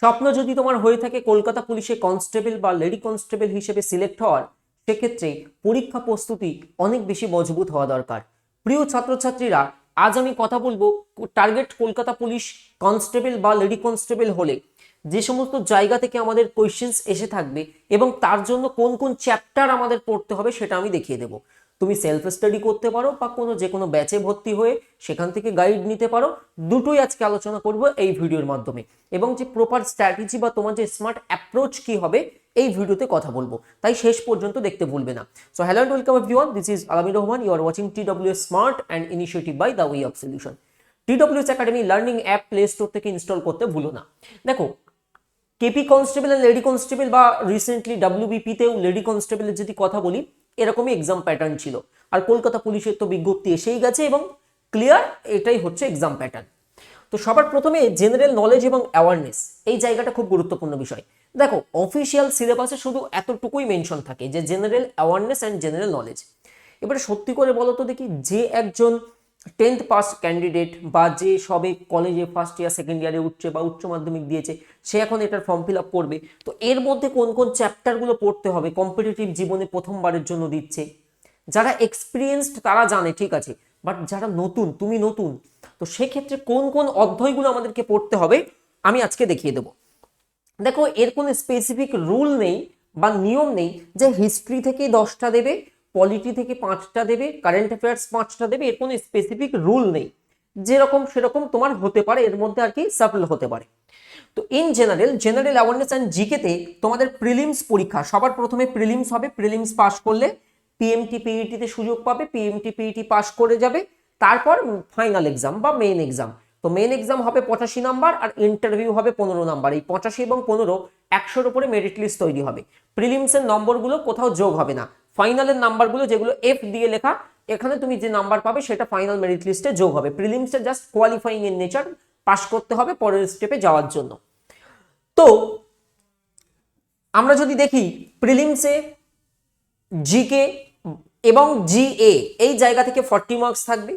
স্বপ্ন যদি তোমার হয়ে থাকে কলকাতা পুলিশে কনস্টেবল বা লেডি কনস্টেবল হিসেবে সিলেক্ট হওয়ার, সেক্ষেত্রে পরীক্ষা প্রস্তুতি অনেক বেশি মজবুত হওয়া দরকার। প্রিয় ছাত্রছাত্রীরা, আজ আমি কথা বলবো টার্গেট কলকাতা পুলিশ কনস্টেবল বা লেডি কনস্টেবল হলে যে সমস্ত জায়গা থেকে আমাদের কোয়েশ্চেন্স এসে থাকবে এবং তার জন্য কোন কোন চ্যাপ্টার আমাদের পড়তে হবে সেটা আমি দেখিয়ে দেবো। তুমি সেলফ স্টাডি করতে পারো বা যে কোনো ব্যাচে ভর্তি হয়ে সেখান থেকে গাইড নিতে পারো। দুটোই আজকে আলোচনা করব এই ভিডিওর মাধ্যমে, এবং যে প্রপার স্ট্র্যাটেজি বা তোমার যে স্মার্ট অ্যাপ্রোচ কি হবে এই ভিডিওতে কথা বলবো, তাই শেষ পর্যন্ত দেখতে ভুলবে না। So hello and welcome everyone, this is Alamir Rahman, you are watching TWS smart and initiative by the way of solution. TWS academy learning app play store থেকে ইনস্টল করতে ভুলো না। দেখো, KP constable and lady constable বা recently WBP তেও lady কনস্টেবলের যদি কথা বলি, এরকমই এক্সাম প্যাটার্ন ছিল। আর কলকাতা পুলিশের তো বিজ্ঞপ্তি এসেই গেছে এবং ক্লিয়ার এটাই হচ্ছে এক্সাম প্যাটার্ন। তো সবার প্রথমে জেনারেল নলেজ এবং অ্যাওয়ারনেস, এই জায়গাটা খুব গুরুত্বপূর্ণ বিষয়। দেখো, অফিসিয়াল সিলেবাসে শুধু এতটুকুই মেনশন থাকে যে general awareness and general knowledge. এবারে সত্যি করে বলো তো দেখি, যে একজন 10th পাস ক্যান্ডিডেট বা যে সবে কলেজে ফার্স্ট ইয়ার সেকেন্ড ইয়ারে উঠছে বা উচ্চ মাধ্যমিক দিয়েছে, সে এখন এটার ফর্ম ফিল আপ করবে, তো এর মধ্যে কোন কোন চ্যাপ্টারগুলো পড়তে হবে, কম্পিটিটিভ জীবনে প্রথমবারের জন্য দিচ্ছে। যারা এক্সপিরিয়েন্সড তারা জানে, ঠিক আছে, বাট যারা নতুন, তুমি নতুন, তো সেক্ষেত্রে কোন কোন অধ্যায়গুলো আমাদেরকে পড়তে হবে আমি আজকে দেখিয়ে দেবো। দেখো, এর কোনো স্পেসিফিক রুল নেই বা নিয়ম নেই যে হিস্ট্রি থেকে 10টা দেবে, পলিটি থেকে 5টা দেবে, কারেন্ট অ্যাফেয়ার্স 5টা দেবে, এর কোনো স্পেসিফিক রুল নেই। যেরকম সেরকম তোমার হতে পারে, এর মধ্যে আর কি সাফল হতে পারে। তো ইন জেনারেল অ্যাওয়ারনেস অ্যান্ড জিকেতে তোমাদের প্রিলিমস পরীক্ষা, সবার প্রথমে প্রিলিমস হবে, প্রিলিমস পাস করলে পিএমটি পিইটিতে সুযোগ পাবে, পিএমটি পিইটি পাস করে যাবে, তারপর ফাইনাল এক্সাম বা মেইন এক্সাম। তো মেইন এক্সাম হবে 85 নাম্বার আর ইন্টারভিউ হবে 15 নাম্বার। এই 85 এবং 15 100-র উপরে মেরিট লিস্ট তৈরি হবে। প্রিলিমসের নম্বরগুলো কোথাও যোগ হবে না, ফাইনালের নাম্বারগুলো যেগুলো এফ দিয়ে লেখা, এখানে তুমি যে নাম্বার পাবে সেটা ফাইনাল মেরিট লিস্টে যোগ হবে। প্রিলিমসে just qualifying in nature, pass করতে হবে পরের স্টেপে যাওয়ার জন্য। তো আমরা যদি দেখি প্রিলিমসে জিকে এবং জিএ এই জায়গা থেকে 40 মার্কস থাকবে।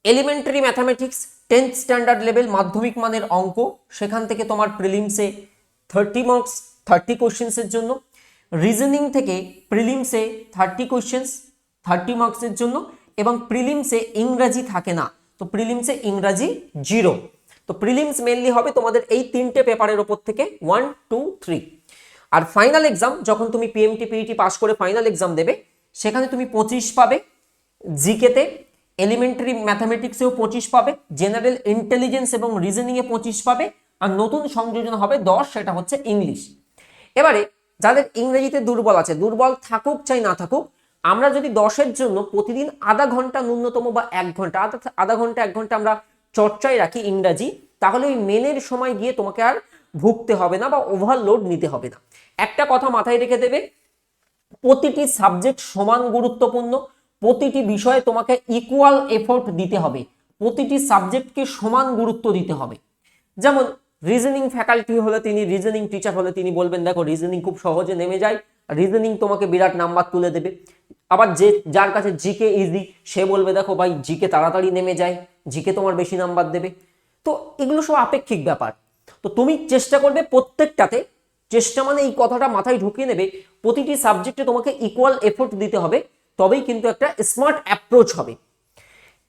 Elementary mathematics 10th standard level মাধ্যমিক মানের অঙ্ক, সেখান থেকে তোমার প্রিলিমসে 30 মার্কস, 30 কোশ্চেন্সের জন্য। রিজনিং থেকে প্রিলিমসে 30 কোশ্চেন্স, 30 মার্কসের জন্য। এবং প্রিলিমসে ইংরাজি থাকে না, তো প্রিলিমসে ইংরাজি 0। তো প্রিলিমস মেনলি হবে তোমাদের এই 3টে পেপারের ওপর থেকে 1, 2, 3। আর ফাইনাল এক্সাম যখন তুমি পিএমটি পিইটি পাস করে ফাইনাল এক্সাম দেবে, সেখানে তুমি 25 পাবে জিকেতে, এলিমেন্টারি ম্যাথামেটিক্সেও 25 পাবে, জেনারেল ইন্টেলিজেন্স এবং রিজনিংয়ে 25 পাবে, আর নতুন সংযোজন হবে 10, সেটা হচ্ছে ইংলিশ। এবারে যাদের ইংরেজিতে দুর্বল আছে, দুর্বল থাকুক চাই না থাকুক, আমরা যদি 10-এর জন্য প্রতিদিন আধা ঘন্টা ন্যূনতম বা 1 ঘন্টা, আধা ঘন্টা 1 ঘন্টা আমরা চর্চায় রাখি ইংরাজি, তাহলে ওই মেনের সময় গিয়ে তোমাকে আর ভুগতে হবে না বা ওভারলোড নিতে হবে না। একটা কথা মাথায় রেখে দেবে, প্রতিটি সাবজেক্ট সমান গুরুত্বপূর্ণ, প্রতিটি বিষয়ে তোমাকে ইকুয়াল এফোর্ট দিতে হবে, প্রতিটি সাবজেক্টকে সমান গুরুত্ব দিতে হবে। যেমন রিজনিং ফ্যাকাল্টি হলে, তিনি রিজনিং টিচার হলে তিনি বলবেন দেখো রিজনিং খুব সহজে নেমে যায়, রিজনিং তোমাকে বিরাট নাম্বার তুলে দেবে। আবার যার কাছে জিকে ইজি, সে বলবে দেখো ভাই জিকে তাড়াতাড়ি নেমে যায়, জিকে তোমার বেশি নাম্বার দেবে। তো এগুলো সব আপেক্ষিক ব্যাপার। তো তুমি চেষ্টা করবে প্রত্যেকটাতে, চেষ্টা মানে এই কথাটা মাথায় ঢুকিয়ে নেবে, প্রতিটি সাবজেক্টে তোমাকে ইকুয়াল এফোর্ট দিতে হবে, তবেই কিন্তু একটা স্মার্ট অ্যাপ্রোচ হবে।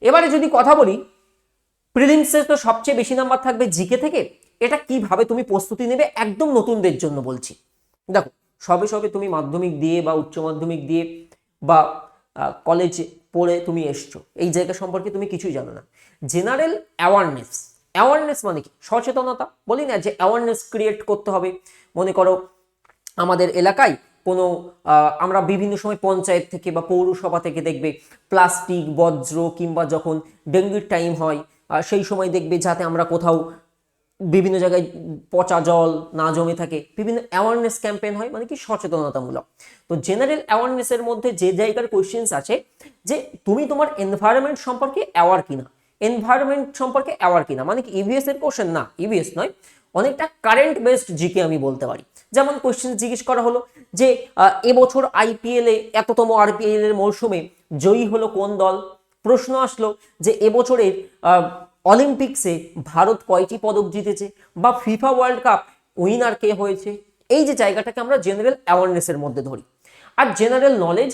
এবারে যদি কথা বলি, প্রিলিমসে তো সবচেয়ে বেশি নাম্বার থাকবে জিকে থেকে, এটা কিভাবে তুমি প্রস্তুতি নেবে একদম নতুনদের জন্য বলছি। দেখো, সবে সবে তুমি মাধ্যমিক দিয়ে বা উচ্চ মাধ্যমিক দিয়ে বা কলেজ পড়ে তুমি এসছো, এই জায়গা সম্পর্কে তুমি কিছুই জানো না। জেনারেল অ্যাওয়ারনেস, অ্যাওয়ারনেস মানে কি? সচেতনতা। বলি না যে অ্যাওয়ারনেস ক্রিয়েট করতে হবে। মনে করো আমাদের এলাকায় কোনো আমরা বিভিন্ন সময় পঞ্চায়েত থেকে বা পৌরসভা থেকে দেখবে প্লাস্টিক বজ্র কিংবা যখন ডেঙ্গুর টাইম হয় সেই সময় দেখবে যাতে আমরা কোথাও বিভিন্ন জায়গায় পচা জল না জমে থাকে, বিভিন্ন অ্যাওয়ারনেস ক্যাম্পেইন হয়, মানে কি সচেতনতামূলক। তো জেনারেল অ্যাওয়ারনেসের মধ্যে যে জায়গার কোয়েশ্চেন্স আছে যে তুমি তোমার এনভায়রনমেন্ট সম্পর্কে অ্যাওয়ার কিনা, এনভায়রনমেন্ট সম্পর্কে অ্যাওয়ার কিনা, মানে কি ইভিএস এর কোশ্চেন না, ইভিএস নয়, অনেকটা কারেন্ট বেসড জিকে আমি বলতে পারি। যেমন কোয়েশ্চেন জিজ্ঞেস করা হলো যে এবছর আইপিএলে এততম আরপিএল এর মরশুমে জয়ী হলো কোন দল। প্রশ্ন আসলো যে এবছরের অলিম্পিক্সে ভারত কয়টি পদক জিতেছে, বা ফিফা ওয়ার্ল্ড কাপ উইনার কে হয়েছে। এই যে জায়গাটাকে আমরা জেনারেল অ্যাওয়ারনেসের মধ্যে ধরি। আর জেনারেল নলেজ,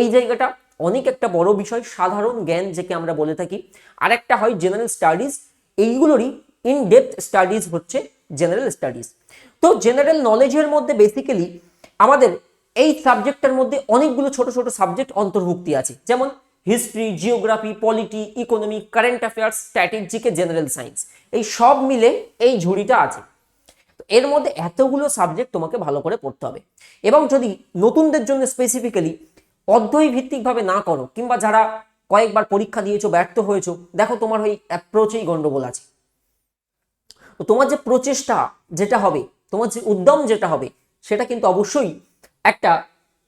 এই জায়গাটা অনেক একটা বড় বিষয়, সাধারণ জ্ঞান যেকে আমরা বলে থাকি। আর একটা হয় জেনারেল স্টাডিজ, এইগুলোরই ইন ডেপথ স্টাডিজ হচ্ছে জেনারেল স্টাডিজ। তো জেনারেল নলেজের মধ্যে বেসিক্যালি আমাদের এই সাবজেক্টটার মধ্যে অনেকগুলো ছোট ছোট সাবজেক্ট অন্তর্ভুক্তি আছে, যেমন history, geography, polity, economy, current affairs, স্ট্র্যাটেজিকে, জেনারেল সায়েন্স, এই সব মিলে এই ঝুড়িটা আছে। এর মধ্যে এতগুলো সাবজেক্ট তোমাকে ভালো করে পড়তে হবে। এবং যদি নতুনদের জন্য স্পেসিফিক্যালি অধ্যয় ভিত্তিকভাবে না করো, কিংবা যারা কয়েকবার পরীক্ষা দিয়েছো ব্যর্থ হয়েছো, দেখো তোমার ওই অ্যাপ্রোচেই গন্ডগোল আছে। তো তোমার যে প্রচেষ্টা যেটা হবে, তোমার যে উদ্যম যেটা হবে, সেটা কিন্তু অবশ্যই একটা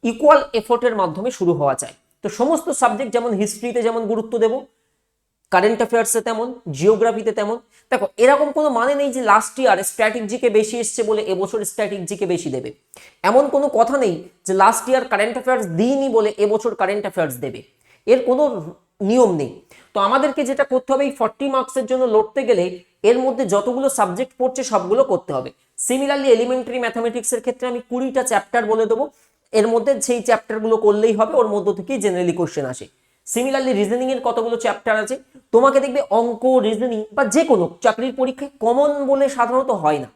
ইকুয়াল এফোর্টের মাধ্যমে শুরু হওয়া চাই। তো সমস্ত সাবজেক্ট, যেমন হিস্ট্রিতে যেমন গুরুত্ব দেবো, কারেন্ট অ্যাফেয়ার্সে তেমন, জিওগ্রাফিতে তেমন। দেখো এরকম কোনো মানে নেই যে লাস্ট ইয়ার স্ট্র্যাটেজিকে বেশি এসছে বলে এবছর স্ট্র্যাটেজিকে বেশি দেবে। এমন কোনো কথা নেই যে লাস্ট ইয়ার কারেন্ট অ্যাফেয়ার্স দিইনি বলে এবছর কারেন্ট অ্যাফেয়ার্স দেবে, এর কোনো নিয়ম নেই। তো আমাদেরকে যেটা করতে হবে, এই 40 মার্কসের জন্য লড়তে গেলে এর মধ্যে যতগুলো সাবজেক্ট পড়ছে সবগুলো করতে হবে। সিমিলারলি এলিমেন্টারি ম্যাথামেটিক্সের ক্ষেত্রে আমি 20টা চ্যাপ্টার বলে দেবো, এর মধ্যে সেই চ্যাপ্টারগুলো করলেই হবে, ওর মধ্য থেকেই জেনারেলি কোশ্চেন আসে। সিমিলারলি রিজনিং এর কতগুলো চ্যাপ্টার আছে, তোমাকে দেখবে অঙ্ক, রিজনিং বা যে কোনো চাকরির পরীক্ষায় কমন বলে সাধারণত হয় না,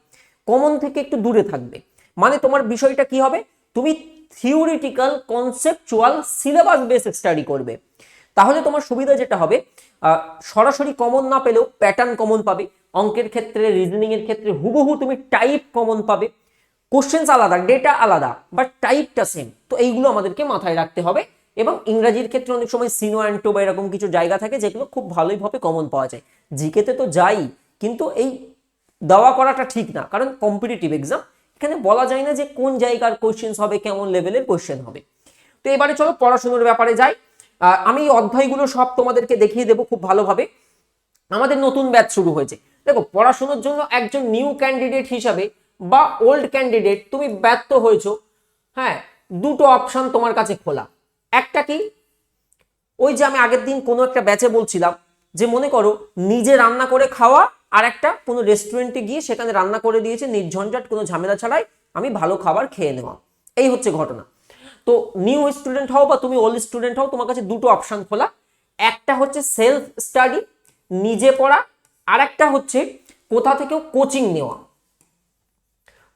কমন থেকে একটু দূরে থাকবে। মানে তোমার বিষয়টা কি হবে, তুমি theoretical, conceptual, syllabus base study করবে। তাহলে তোমার সুবিধা যেটা হবে, সরাসরি কমন না পেলেও প্যাটার্ন কমন পাবে, অঙ্কের ক্ষেত্রে, রিজনিং এর ক্ষেত্রে হুবহু তুমি টাইপ কমন পাবে। কোশ্চেন্স আলাদা, ডেটা আলাদা, বাট টাইপটা সেম। তো এইগুলো আমাদেরকে মাথায় রাখতে হবে। এবং ইংরাজির ক্ষেত্রে অনেক সময় সিনো অ্যান্টো বা এরকম কিছু জায়গা থাকে যেগুলো খুব ভালোইভাবে কমন পাওয়া যায়। জিকেতে তো যাই, কিন্তু এই দাওয়া করাটা ঠিক না, কারণ কম্পিটিটিভ এক্সাম, এখানে বলা যায় না যে কোন জায়গার কোশ্চেন্স হবে, কেমন লেভেলের কোশ্চেন হবে। তো এবারে চলো পড়াশোনার ব্যাপারে যাই। আমি এই অধ্যায়গুলো সব তোমাদেরকে দেখিয়ে দেবো খুব ভালোভাবে। আমাদের নতুন ব্যাচ শুরু হয়েছে। দেখো পড়াশোনার জন্য একজন নিউ ক্যান্ডিডেট হিসাবে বা ওল্ড ক্যান্ডিডেট, তুমি ব্যর্থ হয়েছো, হ্যাঁ, দুটো অপশন তোমার কাছে খোলা। একটা কি, ওই যে আমি আগের দিন কোনো একটা ব্যাচে বলছিলাম যে মনে করো নিজে রান্না করে খাওয়া, আর একটা কোনো রেস্টুরেন্টে গিয়ে সেখানে রান্না করে দিয়েছে নির্ঝঞ্ঝাট, কোনো ঝামেলা ছাড়াই আমি ভালো খাবার খেয়ে নেওয়া, এই হচ্ছে ঘটনা। তো নিউ স্টুডেন্ট হও বা তুমি ওল্ড স্টুডেন্ট হও, তোমার কাছে দুটো অপশন খোলা। একটা হচ্ছে সেলফ স্টাডি, নিজে পড়া, আর একটা হচ্ছে কোথা থেকেও কোচিং নেওয়া।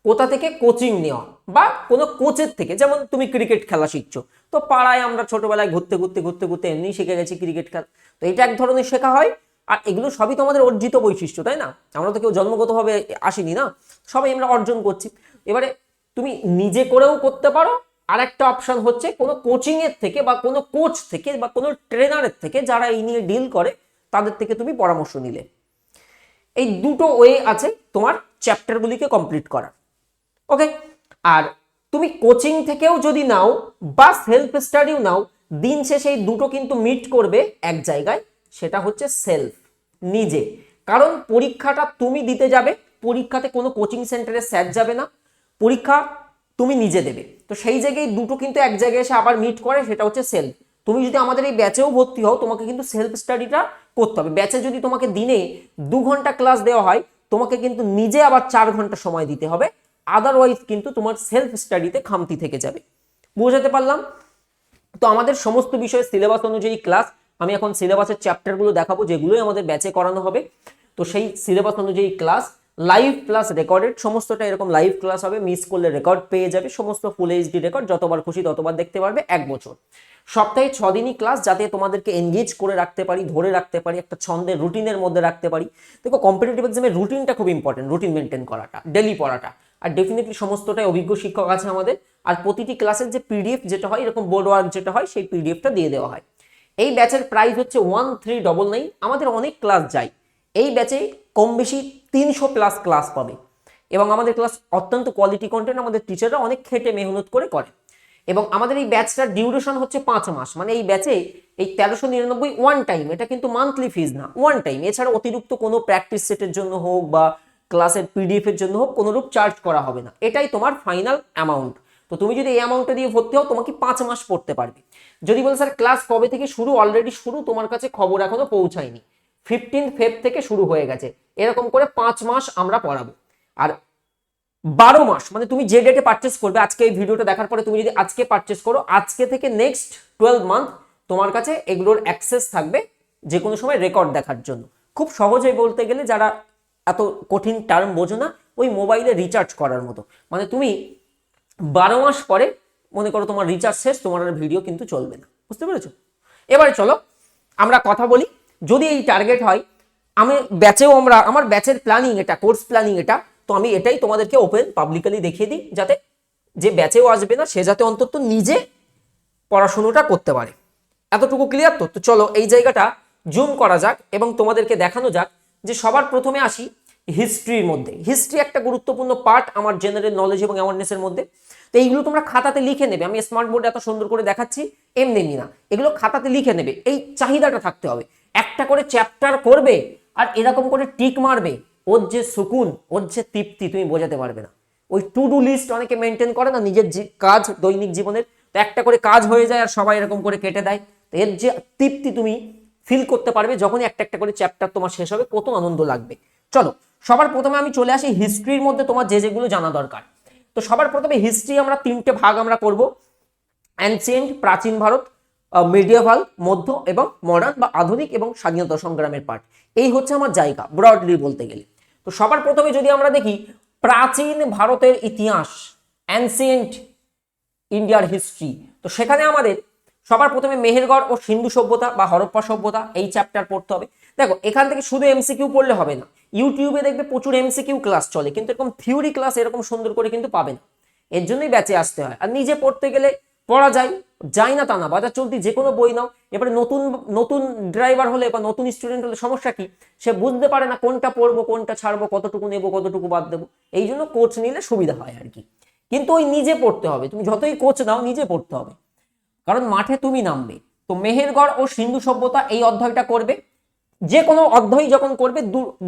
কোথা থেকে কোচিং নেওয়া বা কোনো কোচের থেকে, যেমন তুমি ক্রিকেট খেলা শিখছো, তো পাড়ায় আমরা ছোটবেলায় ঘুরতে ঘুরতে ঘুরতে ঘুরতে এমনি শিখে গেছি ক্রিকেট খেলা, তো এটা এক ধরনের শেখা হয়। আর এগুলো সবই তো আমাদের অর্জিত বৈশিষ্ট্য, তাই না? আমরা তো কেউ জন্মগতভাবে আসিনি না, সবাই আমরা অর্জন করছি। এবারে তুমি নিজে করেও করতে পারো, আর একটা অপশন হচ্ছে কোনো কোচিং এর থেকে বা কোনো কোচ থেকে বা কোনো ট্রেনারের থেকে, যারা এই নিয়ে ডিল করে তাদের থেকে তুমি পরামর্শ নিলে। এই দুটো ওয়ে আছে তোমার চ্যাপ্টারগুলিকে কমপ্লিট করার। ওকে, আর তুমি কোচিং থেকেও যদি নাও বা সেলফ স্টাডিও নাও, দিন শেষে এই দুটো কিন্তু মিট করবে এক জায়গায়, সেটা হচ্ছে সেলফ, নিজে। কারণ পরীক্ষাটা তুমি দিতে যাবে, পরীক্ষাতে কোনো কোচিং সেন্টারে স্যার যাবে না, পরীক্ষা তুমি নিজে দেবে। তো সেই জায়গায় দুটো কিন্তু এক জায়গায় এসে আবার মিট করে, সেটা হচ্ছে সেলফ। তুমি যদি আমাদের এই ব্যাচেও ভর্তি হও, তোমাকে কিন্তু সেলফ স্টাডিটা করতে হবে। ব্যাচে যদি তোমাকে দিনে 2 ঘন্টা ক্লাস দেওয়া হয়, তোমাকে কিন্তু নিজে আবার 4 ঘন্টা সময় দিতে হবে, আদারওয়াইজ কিন্তু তোমার সেলফ স্টাডিতে খামতি থেকে যাবে। বুঝাতে পারলাম? তো আমাদের সমস্ত বিষয়ে সিলেবাস অনুযায়ী ক্লাস, আমি এখন সিলেবাসের চ্যাপ্টারগুলো দেখাবো যেগুলোই আমাদের ব্যাচে করানো হবে। তো সেই সিলেবাস অনুযায়ী ক্লাস, লাইভ প্লাস রেকর্ডেড, সমস্তটা এরকম লাইভ ক্লাস হবে, মিস করলে রেকর্ড পেয়ে যাবে, সমস্ত ফুল এইচডি রেকর্ড, যতবার খুশি ততবার দেখতে পারবে 1 বছর। সপ্তাহে 6 দিনই ক্লাস, যাতে তোমাদেরকে এনগেজ করে রাখতে পারি, ধরে রাখতে পারি, একটা ছন্দের রুটিনের মধ্যে রাখতে পারি। দেখো কম্পিটিটিভ এক্সামের রুটিনটা খুব ইম্পর্টেন্ট, রুটিন মেনটেন করাটা, ডেলি পড়াটা। আর ডেফিনেটলি সমস্তটাই অভিজ্ঞ শিক্ষক আছে আমাদের। আর প্রতিটি ক্লাসের যে পিডিএফ যেটা হয়, এরকম বোর্ড ওয়ার্ক যেটা হয়, সেই পিডিএফটা দিয়ে দেওয়া হয়। এই ব্যাচের প্রাইস হচ্ছে 1399। আমাদের অনেক ক্লাস যায়, এই ব্যাচে কম বেশি 300+ ক্লাস পাবে, এবং আমাদের ক্লাস অত্যন্ত কোয়ালিটি কন্টেন্ট, আমাদের টিচাররা অনেক খেটে মেহনত করে। এবং আমাদের এই ব্যাচটার ডিউরেশন হচ্ছে 5 মাস। মানে এই ব্যাচে এই 1399 ওয়ান টাইম, এটা কিন্তু মান্থলি ফিজ না, ওয়ান টাইম। এছাড়া অতিরিক্ত কোনো প্র্যাকটিস সেটের জন্য হোক বা ক্লাসের পিডিএফ এর জন্য হোক কোনোরূপ চার্জ করা হবে না, এটাই তোমার ফাইনাল অ্যামাউন্ট। তো তুমি যদি এই অ্যামাউন্টটা দিয়ে ভর্তি হও, তোমাকে 5 মাস পড়তে পারবে। যদি বলো স্যার ক্লাস কবে থেকে শুরু, অলরেডি শুরু, তোমার কাছে খবর এখনো পৌঁছায়নি, 15 ফেব থেকে শুরু হয়ে গেছে, এরকম করে 5 মাস আমরা পড়াবো। আর 12 মাস মানে তুমি যে ডেটে পারচেস করবে, আজকে এই ভিডিওটা দেখার পরে তুমি যদি আজকে পারচেস করো, আজকে থেকে নেক্সট 12 মান্থ তোমার কাছে এগুলোর অ্যাক্সেস থাকবে যে কোনো সময় রেকর্ড দেখার জন্য। খুব সহজেই বলতে গেলে, যারা এত কঠিন টার্ম বোঝো না, ওই মোবাইলে রিচার্জ করার মতো। মানে তুমি 12 মাস পরে মনে করো তোমার রিচার্জ শেষ, তোমার আর ভিডিও কিন্তু চলবে না। বুঝতে পেরেছো? এবারে চলো আমরা কথা বলি, যদি এই টার্গেট হয়, আমি ব্যাচেও আমার ব্যাচের প্ল্যানিং এটা, কোর্স প্ল্যানিং এটা, তো আমি এটাই তোমাদেরকে ওপেন পাবলিকলি দেখিয়ে দিই, যাতে যে ব্যাচেও আসবে না সে যাতে অন্তত নিজে পড়াশোনাটা করতে পারে। এতটুকু ক্লিয়ার তো? তো চলো এই জায়গাটা জুম করা যাক এবং তোমাদেরকে দেখানো যাক যে সবার প্রথমে আসি হিস্ট্রির মধ্যে। হিস্ট্রি একটা গুরুত্বপূর্ণ পার্ট আমার জেনারেল নলেজ এবং অ্যাওয়ারনেসের মধ্যে। তো এইগুলো তোমরা খাতাতে লিখে নেবে। আমি স্মার্ট বোর্ডে এত সুন্দর করে দেখাচ্ছি, এমনি না, এগুলো খাতাতে লিখে নেবে। এই চাহিদাটা থাকতে হবে, একটা করে চ্যাপ্টার করবে আর এরকম করে টিক মারবে। ওর যে সুকুন, ওর যে তৃপ্তি তুমি বোঝাতে পারবে না। ওই টু ডু লিস্ট অনেকে মেনটেন করে না নিজের কাজ দৈনিক জীবনের, তো একটা করে কাজ হয়ে যায় আর সবাই এরকম করে কেটে দেয়। তো এর যে তৃপ্তি তুমি ফিল করতে পারবে যখনই একটা একটা করে চ্যাপ্টার তোমার শেষ হবে, কত আনন্দ লাগবে। চলো সবার প্রথমে আমি চলে আসি হিস্ট্রির মধ্যে তোমার যে যেগুলো জানা দরকার। তো সবার প্রথমে হিস্ট্রি আমরা 3টে ভাগ আমরা করব, অ্যানসিয়েন্ট প্রাচীন ভারত, মিডিয়াভাল মধ্য এবং মডার্ন বা আধুনিক এবং স্বাধীনতা সংগ্রামের পার্ট। এই হচ্ছে আমার জায়গা ব্রডলি বলতে গেলে। তো সবার প্রথমে যদি আমরা দেখি প্রাচীন ভারতের ইতিহাস, অ্যানসিয়েন্ট ইন্ডিয়ার হিস্ট্রি, তো সেখানে আমাদের সবার প্রথমে মেহেরগড় ও সিন্ধু সভ্যতা বা হরপ্পা সভ্যতা এই চ্যাপ্টার পড়তে হবে। দেখো এখান থেকে শুধু এমসিকিউ পড়লে হবে না, ইউটিউবে দেখবে প্রচুর এমসিকিউ ক্লাস চলে, কিন্তু এরকম থিওরি ক্লাস এরকম সুন্দর করে কিন্তু পাবে না। এর জন্যই ব্যাচে আসতে হয়। আর নিজে পড়তে গেলে পড়া যায় না তা না, বাজার চলতি যে কোনো বই নাও। এবারে নতুন নতুন ড্রাইভার হলে বা নতুন স্টুডেন্ট হলে সমস্যা কি, সে বুঝতে পারে না কোনটা পড়বো কোনটা ছাড়বো, কতটুকু নেবো কতটুকু বাদ দেবো। এই জন্য কোচ নিলে সুবিধা হয় আর কি। কিন্তু ওই নিজে পড়তে হবে, তুমি যতই কোচ নাও নিজে পড়তে হবে, কারণ মাঠে তুমি নামবে। তো মেহেরগড় ও সিন্ধু সভ্যতা এই অধ্যায়টা করবে। যে কোনো অধ্যায় যখন করবে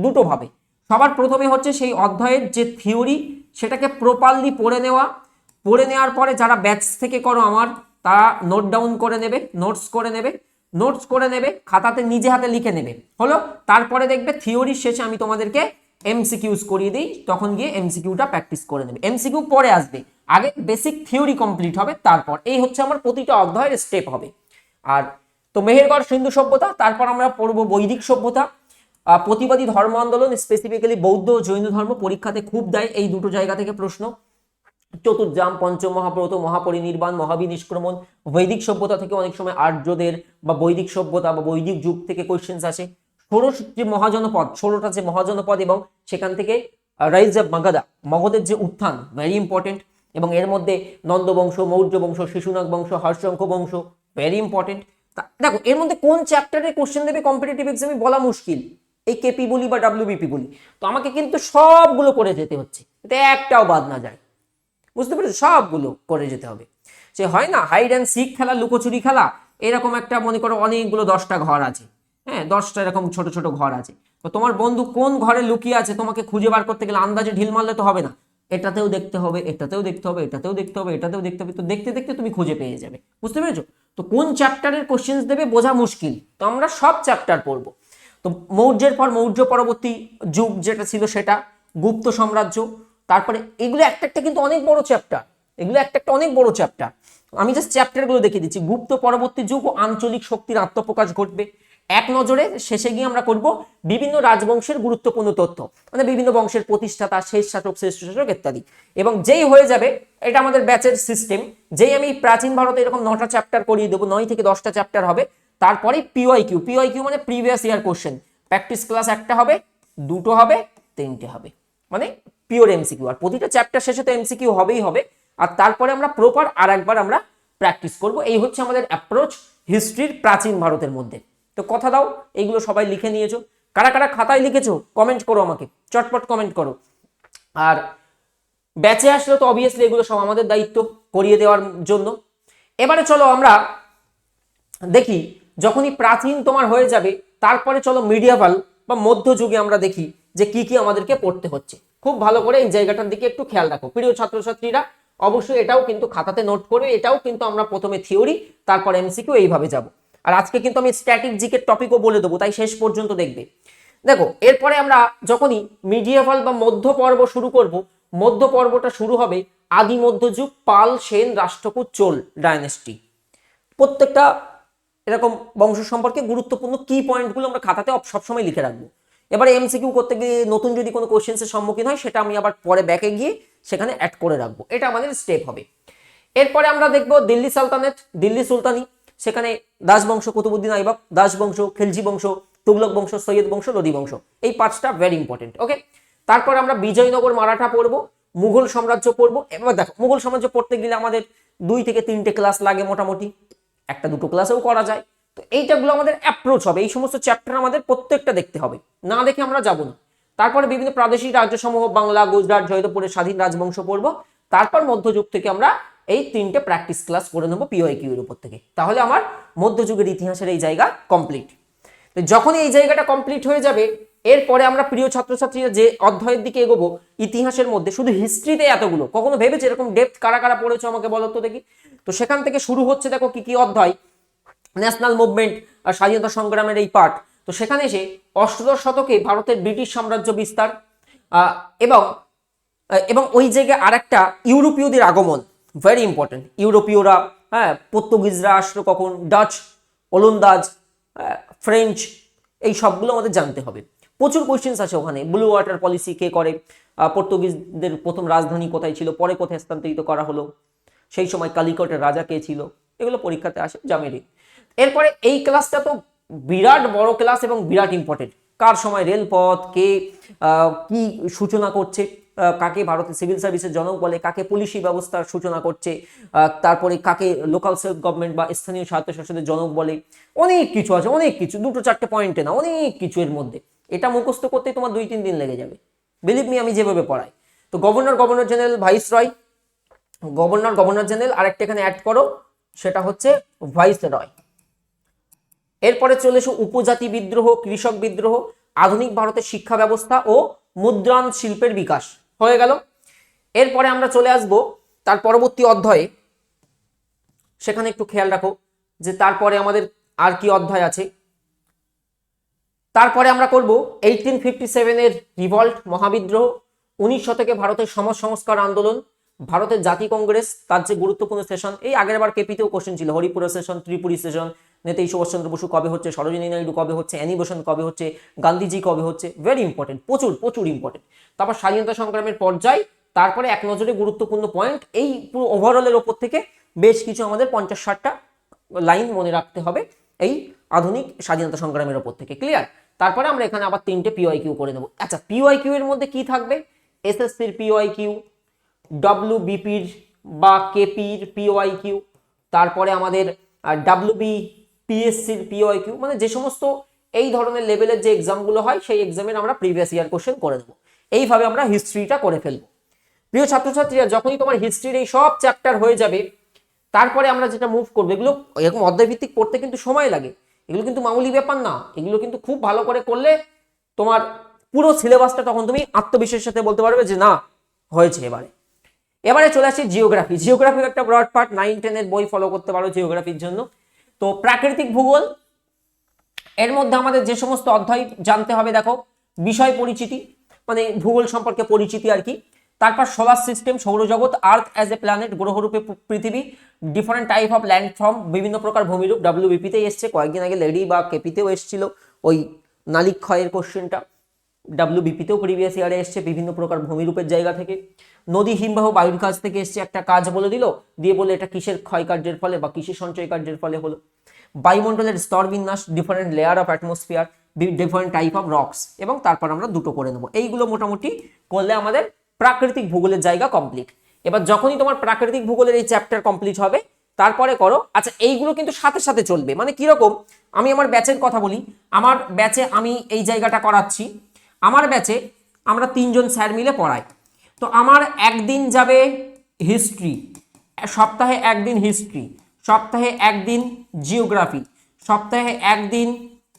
দুটো ভাবে। সবার প্রথমে হচ্ছে সেই অধ্যায়ের যে থিওরি সেটাকে প্রপারলি পড়ে নেওয়া, পড়ে নেওয়ার পরে যারা ব্যাচ থেকে করো আমার, তারা নোট ডাউন করে নেবে, নোটস করে নেবে, খাতাতে নিজে হাতে লিখে নেবে। হলো, তারপরে দেখবে থিওরির শেষে আমি তোমাদেরকে এমসিকিউস করিয়ে দিই, তখন গিয়ে এমসিকিউটা প্র্যাকটিস করে নেবে। এমসিকিউ পরে আসবে, আগে বেসিক থিওরি কমপ্লিট হবে, তারপর এই হচ্ছে আমার প্রতিটা অধ্যায়ের স্টেপ হবে। আর তো মেহেরগড় সিন্ধু সভ্যতা, তারপর আমরা পড়বো বৈদিক সভ্যতা, প্রতিবাদী ধর্ম আন্দোলন, স্পেসিফিক্যালি বৌদ্ধ ও জৈন ধর্ম পরীক্ষাতে খুব দেয় এই দুটো জায়গা থেকে প্রশ্ন। চতুর্জাম, পঞ্চম মহাব্রত, মহাপরিনির্বাণ, মহাবিনিষ্ক্রমণ। বৈদিক সভ্যতা থেকে অনেক সময় আর্যদের বা বৈদিক সভ্যতা বা বৈদিক যুগ থেকে কোয়েশ্চেন্স আসে। ষোড়শ যে মহাজনপদ, 16টা যে মহাজনপদ এবং সেখান থেকে রাইজ অফ মাগধা, মগধের যে উত্থান, ভেরি ইম্পর্টেন্ট। এবং এর মধ্যে নন্দ বংশ, মৌর্য বংশ, শিশুনাগ বংশ, হর্ষঙ্ক বংশ, ভেরি ইম্পর্টেন্ট। দেখো এর মধ্যে কোন চ্যাপ্টারে কোশ্চেন দেবে কম্পিটিটিভ এক্সামে বলা মুশকিল, এই কেপি বলি বা ডাব্লিউবিপি বলি। তো আমাকে কিন্তু সবগুলো করে যেতে হচ্ছে, এতে একটাও বাদ না যায়। বুঝতে পেরেছো? সবগুলো করে যেতে হবে। সে হয় না হাইড অ্যান্ড সিক খেলা, লুকোচুরি খেলা, এরকম একটা মনে করো অনেকগুলো 10টা ঘর আছে, হ্যাঁ 10টা এরকম ছোট ছোট ঘর আছে। তো তোমার বন্ধু কোন ঘরে লুকিয়ে আছে তোমাকে খুঁজে বার করতে গেলে আন্দাজে ঢিল মারলে তো হবে না, এটাতেও দেখতে হবে, এটাতেও দেখতে হবে, এটাতেও দেখতে হবে, এটাতেও দেখতে হবে। তো দেখতে দেখতে তুমি খুঁজে পেয়ে যাবে। বুঝতে পেরেছো? তো কোন চ্যাপ্টারের কোশ্চেন্স দেবে বোঝা মুশকিল, তো আমরা সব চ্যাপ্টার পড়বো। তো মৌর্যের পর মৌর্য পরবর্তী যুগ যেটা ছিল সেটা, গুপ্ত সাম্রাজ্য, তারপরে এগুলো একটা একটা কিন্তু অনেক বড় চ্যাপ্টার, এগুলো একটা একটা অনেক বড় চ্যাপ্টার। আমি জাস্ট চ্যাপ্টারগুলো দেখিয়ে দিচ্ছি। গুপ্ত পরবর্তী যুগ ও আঞ্চলিক শক্তির আত্মপ্রকাশ ঘটবে। এক নজরে শেষে গিয়ে আমরা করব বিভিন্ন রাজবংশের গুরুত্বপূর্ণ তথ্য, মানে বিভিন্ন বংশের প্রতিষ্ঠাতা, শেষ শাসক, শ্রেষ্ঠ শাসক ইত্যাদি। এবং যেই হয়ে যাবে, এটা আমাদের ব্যাচের সিস্টেম, যেই আমি প্রাচীন ভারতে এরকম 9টা চ্যাপ্টার করিয়ে দেবো, 9 থেকে 10টা চ্যাপ্টার হবে। তারপরে পিওয়াইকিউ, পিওয়াইকিউ মানে previous year question. Practice class একটা হবে, দুটো হবে, তিনটে হবে, মানে পিওর এমসিকিউ। আর প্রতিটা চ্যাপ্টার শেষে তো এমসিকিউ হবেই হবে। আর তারপরে আমরা প্রপার আর একবার আমরা প্র্যাকটিস করব। এই হচ্ছে আমাদের অ্যাপ্রোচ হিস্ট্রির প্রাচীন ভারতের মধ্যে। তো কথা দাও, এইগুলো সবাই লিখে নিয়েছো? কারা কারা খাতায় লিখেছো কমেন্ট করো, আমাকে চটপট কমেন্ট করো। আর ব্যাচে আসলে তো অবভিয়াসলি এগুলো সব আমাদের দায়িত্ব করিয়ে দেওয়ার জন্য। এবারে চলো আমরা দেখি, যখনই প্রাচীন তোমার হয়ে যাবে, তারপরে চলো মিডিয়াভাল বা মধ্যযুগে আমরা দেখি যে কি কি আমাদেরকে পড়তে হচ্ছে। খুব ভালো করে এই জায়গাটার দিকে একটু খেয়াল রাখো প্রিয় ছাত্রছাত্রীরা। অবশ্যই এটাও কিন্তু খাতাতে নোট করে, এটাও কিন্তু আমরা প্রথমে থিওরি তারপর এমসিকিউ এইভাবে যাব। আর আজকে কিন্তু আমি স্ট্যাটিক জিকের টপিকও বলে দেবো, তাই শেষ পর্যন্ত দেখবে। দেখো এরপরে আমরা যখনই মিডিয়েভাল বা মধ্য পর্ব শুরু করব, মধ্য পর্বটা শুরু হবে আদি মধ্যযুগ, পাল, সেন, রাষ্ট্রকূট, চোল ডায়নেস্টি। প্রত্যেকটা এরকম বংশ সম্পর্কে গুরুত্বপূর্ণ কি পয়েন্টগুলো আমরা খাতাতে সবসময় লিখে রাখবো। এবারে এমসিকিউ করতে গিয়ে নতুন যদি কোনো কোশ্চেন্সের সম্মুখীন হয়, সেটা আমি আবার পরে ব্যাকে গিয়ে সেখানে অ্যাড করে রাখবো। এটা আমাদের স্টেপ হবে। এরপরে আমরা দেখবো দিল্লি সালতানেত, দিল্লি সুলতানি। সেখানে দাস বংশ, কুতুবুদ্দিন আইবক, দাস বংশ, খিলজি বংশ, তুগলক বংশ, সৈয়দ বংশ, লোদি বংশ। এই পাঁচটা ভেরি ইম্পর্টেন্ট। ওকে, তারপর আমরা বিজয়নগর মারাঠা পড়বো, মুঘল সাম্রাজ্য পড়বো। এবার দেখো মুঘল সাম্রাজ্য পড়তে গেলে আমাদের 2 থেকে 3টে ক্লাস লাগে মোটামুটি, 1-2 ক্লাসেও করা যায়। তো এইটাগুলো আমাদের অ্যাপ্রোচ হবে, এই সমস্ত চ্যাপ্টার আমাদের প্রত্যেকটা দেখতে হবে, না দেখে আমরা যাব না। তারপরে বিভিন্ন প্রাদেশিক রাজ্যসমূহ, বাংলা, গুজরাট, জয়দেবপুরের স্বাধীন রাজবংশ পড়বো। তারপর মধ্যযুগ থেকে আমরা এই 3টে প্র্যাকটিস ক্লাস করে নেবো পিওআইকিউ এর উপর থেকে। তাহলে আমার মধ্যযুগের ইতিহাসের এই জায়গা কমপ্লিট। তো যখনই এই জায়গাটা কমপ্লিট হয়ে যাবে, এরপরে আমরা প্রিয় ছাত্রছাত্রীরা যে অধ্যায়ের দিকে এগোবো, ইতিহাসের মধ্যে শুধু হিস্ট্রিতে এতগুলো, কখনো ভেবেছে এরকম ডেপথ কারা কারা পড়েছো আমাকে বলো তো দেখি। তো সেখান থেকে শুরু হচ্ছে, দেখো কি কি অধ্যায়, ন্যাশনাল মুভমেন্ট আর স্বাধীনতা সংগ্রামের এই পার্ট। তো সেখানে এসে অষ্টাদশ শতকে ভারতের ব্রিটিশ সাম্রাজ্য বিস্তার, এবং এবং ওই জায়গায় আরেকটা ইউরোপীয়দের আগমন, ভেরি ইম্পর্টেন্ট। ইউরোপীয়রা, হ্যাঁ, পর্তুগিজরা আসলো কখন, ডাচ, ওলন্দাজ, ফ্রেঞ্চ, এই সবগুলো আমাদের জানতে হবে। প্রচুর কোয়েশ্চেন্স আছে ওখানে। ব্লু ওয়াটার পলিসি কে করে, পর্তুগিজদের প্রথম রাজধানী কোথায় ছিল, পরে কোথায় স্থানান্তরিত করা হলো, সেই সময় কালিকটের রাজা কে ছিল, এগুলো পরীক্ষাতে আসে, জামেরি। এরপরে এই ক্লাসটা তো বিরাট বড় ক্লাস এবং বিরাট ইম্পর্টেন্ট। কার সময় রেলপথ, কে কি সূচনা করছে, কাকে ভারতের সিভিল সার্ভিসের জনক বলে, কাকে পুলিশি ব্যবস্থার সূচনা করছে, তারপরে কাকে লোকাল সেলফ গভর্নমেন্ট বা স্থানীয় স্বায়ত্তশাসনের জনক বলে। অনেক কিছু আছে, অনেক কিছু, 2-4টে পয়েন্টে না, অনেক কিছু এর মধ্যে। এটা মুখস্থ করতে তোমার 2-3 দিন লেগে যাবে, বিলিভ মি, আমি যেভাবে পড়াই। তো governor, governor general, viceroy, governor, governor general, আরেকটা এখানে অ্যাড করো, সেটা হচ্ছে ভাইসরয়। এরপরে চলে এসো উপজাতি বিদ্রোহ, কৃষক বিদ্রোহ, আধুনিক ভারতের শিক্ষা ব্যবস্থা ও মুদ্রাণ শিল্পের বিকাশ, হয়ে গেল। এরপরে আমরা চলে আসব তার পরবর্তী অধ্যায়ে। সেখানে একটু খেয়াল রাখো যে তারপরে আমাদের আর কি অধ্যায় আছে। তারপরে আমরা করব 1857 এর রিভল্ট, মহাবিদ্রোহ, 19 শতকে ভারতের সমাজ সংস্কার আন্দোলন, ভারতের জাতীয় কংগ্রেস, তার যে গুরুত্বপূর্ণ সেশন, এই আগের বার কেপিতেও কোশ্চেন ছিল, হরিপুরা সেশন, ত্রিপুরী সেশন, নেতাজি সুভাষচন্দ্র বসু কবে হচ্ছে, সরোজিনী নাইডু কবে হচ্ছে, অ্যানি বেসান্ট কবে হচ্ছে, গান্ধীজি কবে হচ্ছে, ভেরি ইম্পর্টেন্ট, প্রচুর প্রচুর ইম্পর্টেন্ট। তারপর স্বাধীনতা সংগ্রামের পর্যায়, তারপরে এক নজরে গুরুত্বপূর্ণ পয়েন্ট, এই পুরো ওভারঅলের ওপর থেকে বেশ কিছু আমাদের 50-60টা লাইন মনে রাখতে হবে এই আধুনিক স্বাধীনতা সংগ্রামের ওপর থেকে। ক্লিয়ার? তারপরে আমরা এখানে আবার 3টে পিওআইকিউ করে নেব। আচ্ছা, পিওআইকিউ এর মধ্যে কি থাকবে? এসএসসির পিওআইকিউ, ডব্লিউবিপির বা কেপির পিওআইকিউ, তারপরে আমাদের ডব্লিউবিপিএসসির পিওআইকিউ, মানে যে সমস্ত এই ধরনের লেভেলের যে এক্সামগুলো হয়, সেই এক্সামের আমরা প্রিভিয়াস ইয়ার কোশ্চেন করে দেবো। এইভাবে আমরা হিস্ট্রিটা করে ফেলবো। প্রিয় ছাত্রছাত্রীরা, যখনই তোমার হিস্ট্রির এই সব চ্যাপ্টার হয়ে যাবে, তারপরে আমরা যেটা মুভ করবো, এগুলো এরকম অধ্যায়ভিত্তিক পড়তে কিন্তু সময় লাগে, এগুলো কিন্তু মামুলি ব্যাপার না। এগুলো কিন্তু খুব ভালো করে করলে তোমার পুরো সিলেবাসটা তখন তুমি আত্মবিশ্বাসের সাথে বলতে পারবে যে না, হয়েছে। এবারে চলে আসি জিওগ্রাফি। জিওগ্রাফির একটা ব্রড পার্ট, 9-10 এর বই ফলো করতে পারো জিওগ্রাফির জন্য। তো প্রাকৃতিক ভূগোল, এর মধ্যে আমাদের যে সমস্ত অধ্যায় জানতে হবে, দেখো বিষয় পরিচিতি, মানে ভূগোল সম্পর্কে পরিচিতি আর কি। তারপর সোলার সিস্টেম, সৌরজগৎ, আর্থ অ্যাজ এ প্ল্যানেট, গ্রহরূপে পৃথিবী, ডিফারেন্ট টাইপ অফ ল্যান্ডফর্ম, বিভিন্ন প্রকার ভূমিরূপ, ডব্লিউবিপিতেই এসছে, কয়েকদিন আগে লেডি বা কেপিতেও এসেছিল ওই নালিক্ষয়ের কোশ্চেনটা, ডব্লিউবিপিতেও প্রিভিয়াস ইয়ারে এসছে, বিভিন্ন প্রকার ভূমিরূপের জায়গা থেকে। নদী, হিমবাহ, বায়ুর কাছ থেকে এসছে, একটা কাজ বলে দিল, দিয়ে বলে এটা কিসের ক্ষয় কার্যের ফলে বা কিসের সঞ্চয় কার্যের ফলে হলো। বায়ুমণ্ডলের স্তর বিন্যাস, different layer of atmosphere, different type of rocks, এবং তারপর আমরা 2টো করে নেবো। এইগুলো মোটামুটি করলে আমাদের প্রাকৃতিক ভূগোলের জায়গা কমপ্লিট। এবার যখনই তোমার প্রাকৃতিক ভূগোলের এই চ্যাপ্টার কমপ্লিট হবে, তারপরে করো। আচ্ছা, এইগুলো কিন্তু সাথে সাথে চলবে, মানে কিরকম, আমি আমার ব্যাচের কথা বলি। আমার ব্যাচে আমি এই জায়গাটা করাচ্ছি, আমার ব্যাচে আমরা 3জন স্যার মিলে পড়াই। তো আমার একদিন যাবে হিস্ট্রি, সপ্তাহে একদিন হিস্ট্রি, সপ্তাহে একদিন জিওগ্রাফি, সপ্তাহে একদিন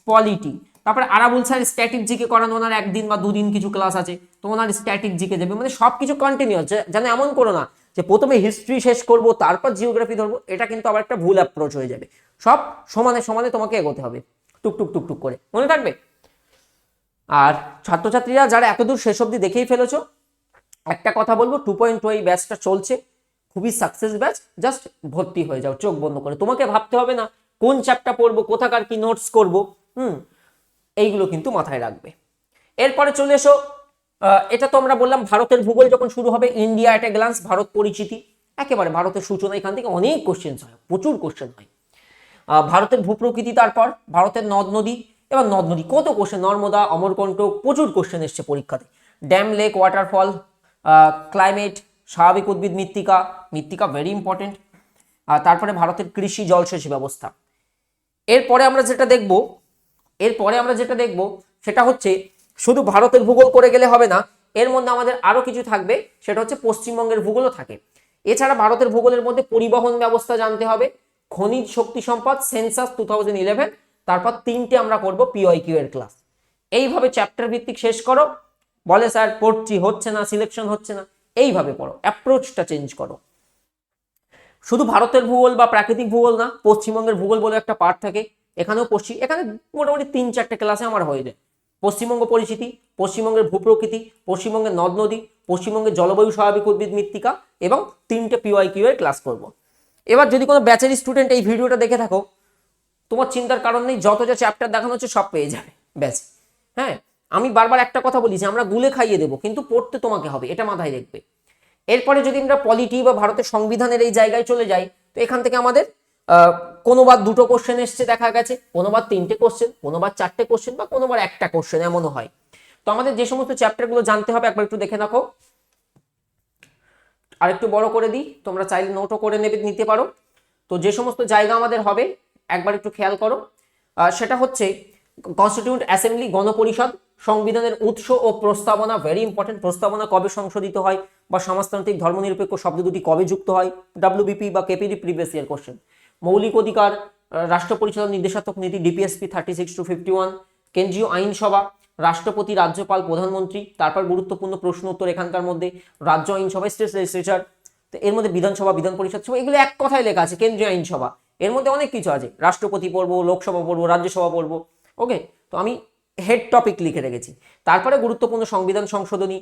পলিটি, তারপরে আরাবুল স্যার স্ট্যাটিক জিকে করানো, ওনার 1 দিন বা 2 দিন কিছু ক্লাস আছে, তো ওনার স্ট্যাটিক জিকে দেবে, মানে সবকিছু কন্টিনিউয়াস। যেন এমন করো না যে প্রথমে হিস্ট্রি শেষ করব তারপর জিওগ্রাফি ধরবো, এটা কিন্তু আবার একটা ভুল অ্যাপ্রোচ হয়ে যাবে। সব সমানে সমানে তোমাকে এগোতে হবে, টুকটুক টুকটুক করে, মনে থাকবে। আর ছাত্রছাত্রীরা যারা এতদূর শেষ অবধি দেখেই ফেলেছো, একটা কথা বলবো, 2.2 এই ব্যাচটা চলছে, খুবই সাকসেস ব্যাচ। জাস্ট ভর্তি হয়ে যাও চোখ বন্ধ করে, তোমাকে ভাবতে হবে না কোন চ্যাপ্টার পড়বো, কোথাকার কি নোটস করবো, এইগুলো কিন্তু মাথায় রাখবে। এরপরে চলে এসো, এটা তো আমরা বললাম ভারতের ভূগোল যখন শুরু হবে, ইন্ডিয়া এট এ গ্লান্স, ভারত পরিচিতি, একেবারে ভারতের সূচনা, এখান থেকে অনেক কোশ্চেন হয়, প্রচুর কোশ্চেন হয়। ভারতের ভূপ্রকৃতি, তারপর ভারতের নদ নদী, এবার নদ নদী কত কোশ্চেন, নর্মদা, অমরকণ্টক, প্রচুর কোশ্চেন এসছে পরীক্ষাতে। ড্যাম, লেক, ওয়াটারফল, ক্লাইমেট, স্বাভাবিক উদ্ভিদ, মৃত্তিকা, মৃত্তিকা ভেরি ইম্পর্টেন্ট। তারপরে ভারতের কৃষি, জলসেচ ব্যবস্থা। এরপরে আমরা যেটা দেখব সেটা হচ্ছে, শুধু ভারতের ভূগোল করে গেলে হবে না, এর মধ্যে আমাদের আরো কিছু থাকবে, সেটা হচ্ছে পশ্চিমবঙ্গের ভূগোলও থাকে। এছাড়া ভারতের ভূগোলের মধ্যে পরিবহন ব্যবস্থা জানতে হবে, খনিজ শক্তি সম্পদ, সেন্সাস 2011, তারপর 3টে আমরা করব পিওয়াইকিউ এর ক্লাস। এইভাবে চ্যাপ্টার ভিত্তিক শেষ করো। বলে স্যার পড়ছি, হচ্ছে না, সিলেকশন হচ্ছে না, এইভাবে পড়ো, অ্যাপ্রোচটা চেঞ্জ করো। শুধু ভারতের ভূগোল বা প্রাকৃতিক ভূগোল না, পশ্চিমবঙ্গের ভূগোল বলে একটা পার্ট থাকে, এখানেও এখানে মোটামুটি 3-4টে ক্লাসে আমার হয়ে যায়। পশ্চিমবঙ্গ পরিচিতি, পশ্চিমবঙ্গের ভূপ্রকৃতি, পশ্চিমবঙ্গের নদ নদী, পশ্চিমবঙ্গের জলবায়ু, স্বাভাবিক উদ্ভিদ, মৃত্তিকা, এবং 3টে পিওয়াইকিউ এর ক্লাস করব। এবার যদি কোনো ব্যাচের স্টুডেন্ট এই ভিডিওটা দেখে থাকো, তোমার চিন্তার কারণ নেই, যত যা চ্যাপ্টার দেখানো হচ্ছে সব পেয়ে যাবে ব্যাস। হ্যাঁ, আমি বারবার একটা কথা বলি যে আমরা গুলে খাইয়ে দেবো, কিন্তু পড়তে তোমাকে হবে, এটা মাথায় রাখবে। এরপরে যদি আমরা পলিটি বা ভারতের সংবিধানের এই জায়গায় চলে যাই, তো এখান থেকে আমাদের কোনোবার 2টো কোশ্চেন এসছে দেখা গেছে, কোনোবার 3টে কোশ্চেন, কোনোবার 4টে কোশ্চেন, বা কোনোবার একটা কোশ্চেন, এমনও হয়। তো আমাদের যে সমস্ত চ্যাপ্টারগুলো জানতে হবে একবার একটু দেখে রাখো। আর একটু বড় করে দিই, তোমরা চাইলে নোটও করে নিতে পারো। তো যে সমস্ত জায়গা আমাদের হবে একবার একটু খেয়াল করো। সেটা হচ্ছে কনস্টিটিউয়েন্ট অ্যাসেম্বলি, গণপরিষদ, সংবিধানের উৎস ও প্রস্তাবনা, ভেরি ইম্পর্টেন্ট, প্রস্তাবনা কবে সংশোধিত হয়, বা সমাজতান্ত্রিক ধর্মনিরপেক্ষ শব্দ দুটি কবে যুক্ত হয়, ডব্লিউবিপি বা কেপিডি প্রিভিয়াস ইয়ার কোশ্চেন। মৌলিক অধিকার, রাষ্ট্র পরিচালনা নির্দেশাত্মক নীতি, ডিপিএসপি 36-51, কেন্দ্রীয় আইনসভা, রাষ্ট্রপতি, রাজ্যপাল, প্রধানমন্ত্রী, তারপর গুরুত্বপূর্ণ প্রশ্ন উত্তর এখানকার মধ্যে, রাজ্য আইনসভা, স্টেট লেজিসলেচার, তো এর মধ্যে বিধানসভা, বিধান পরিষদ সভা, এগুলো এক কথায় লেখা আছে কেন্দ্রীয় আইনসভা, এর মধ্যে অনেক কিছু আছে, রাষ্ট্রপতি পড়বো, লোকসভা পড়বো, রাজ্যসভা পড়বো। ওকে, তো আমি হেড টপিক লিখে রেখেছি। তারপরে গুরুত্বপূর্ণ সংবিধান সংশোধনী,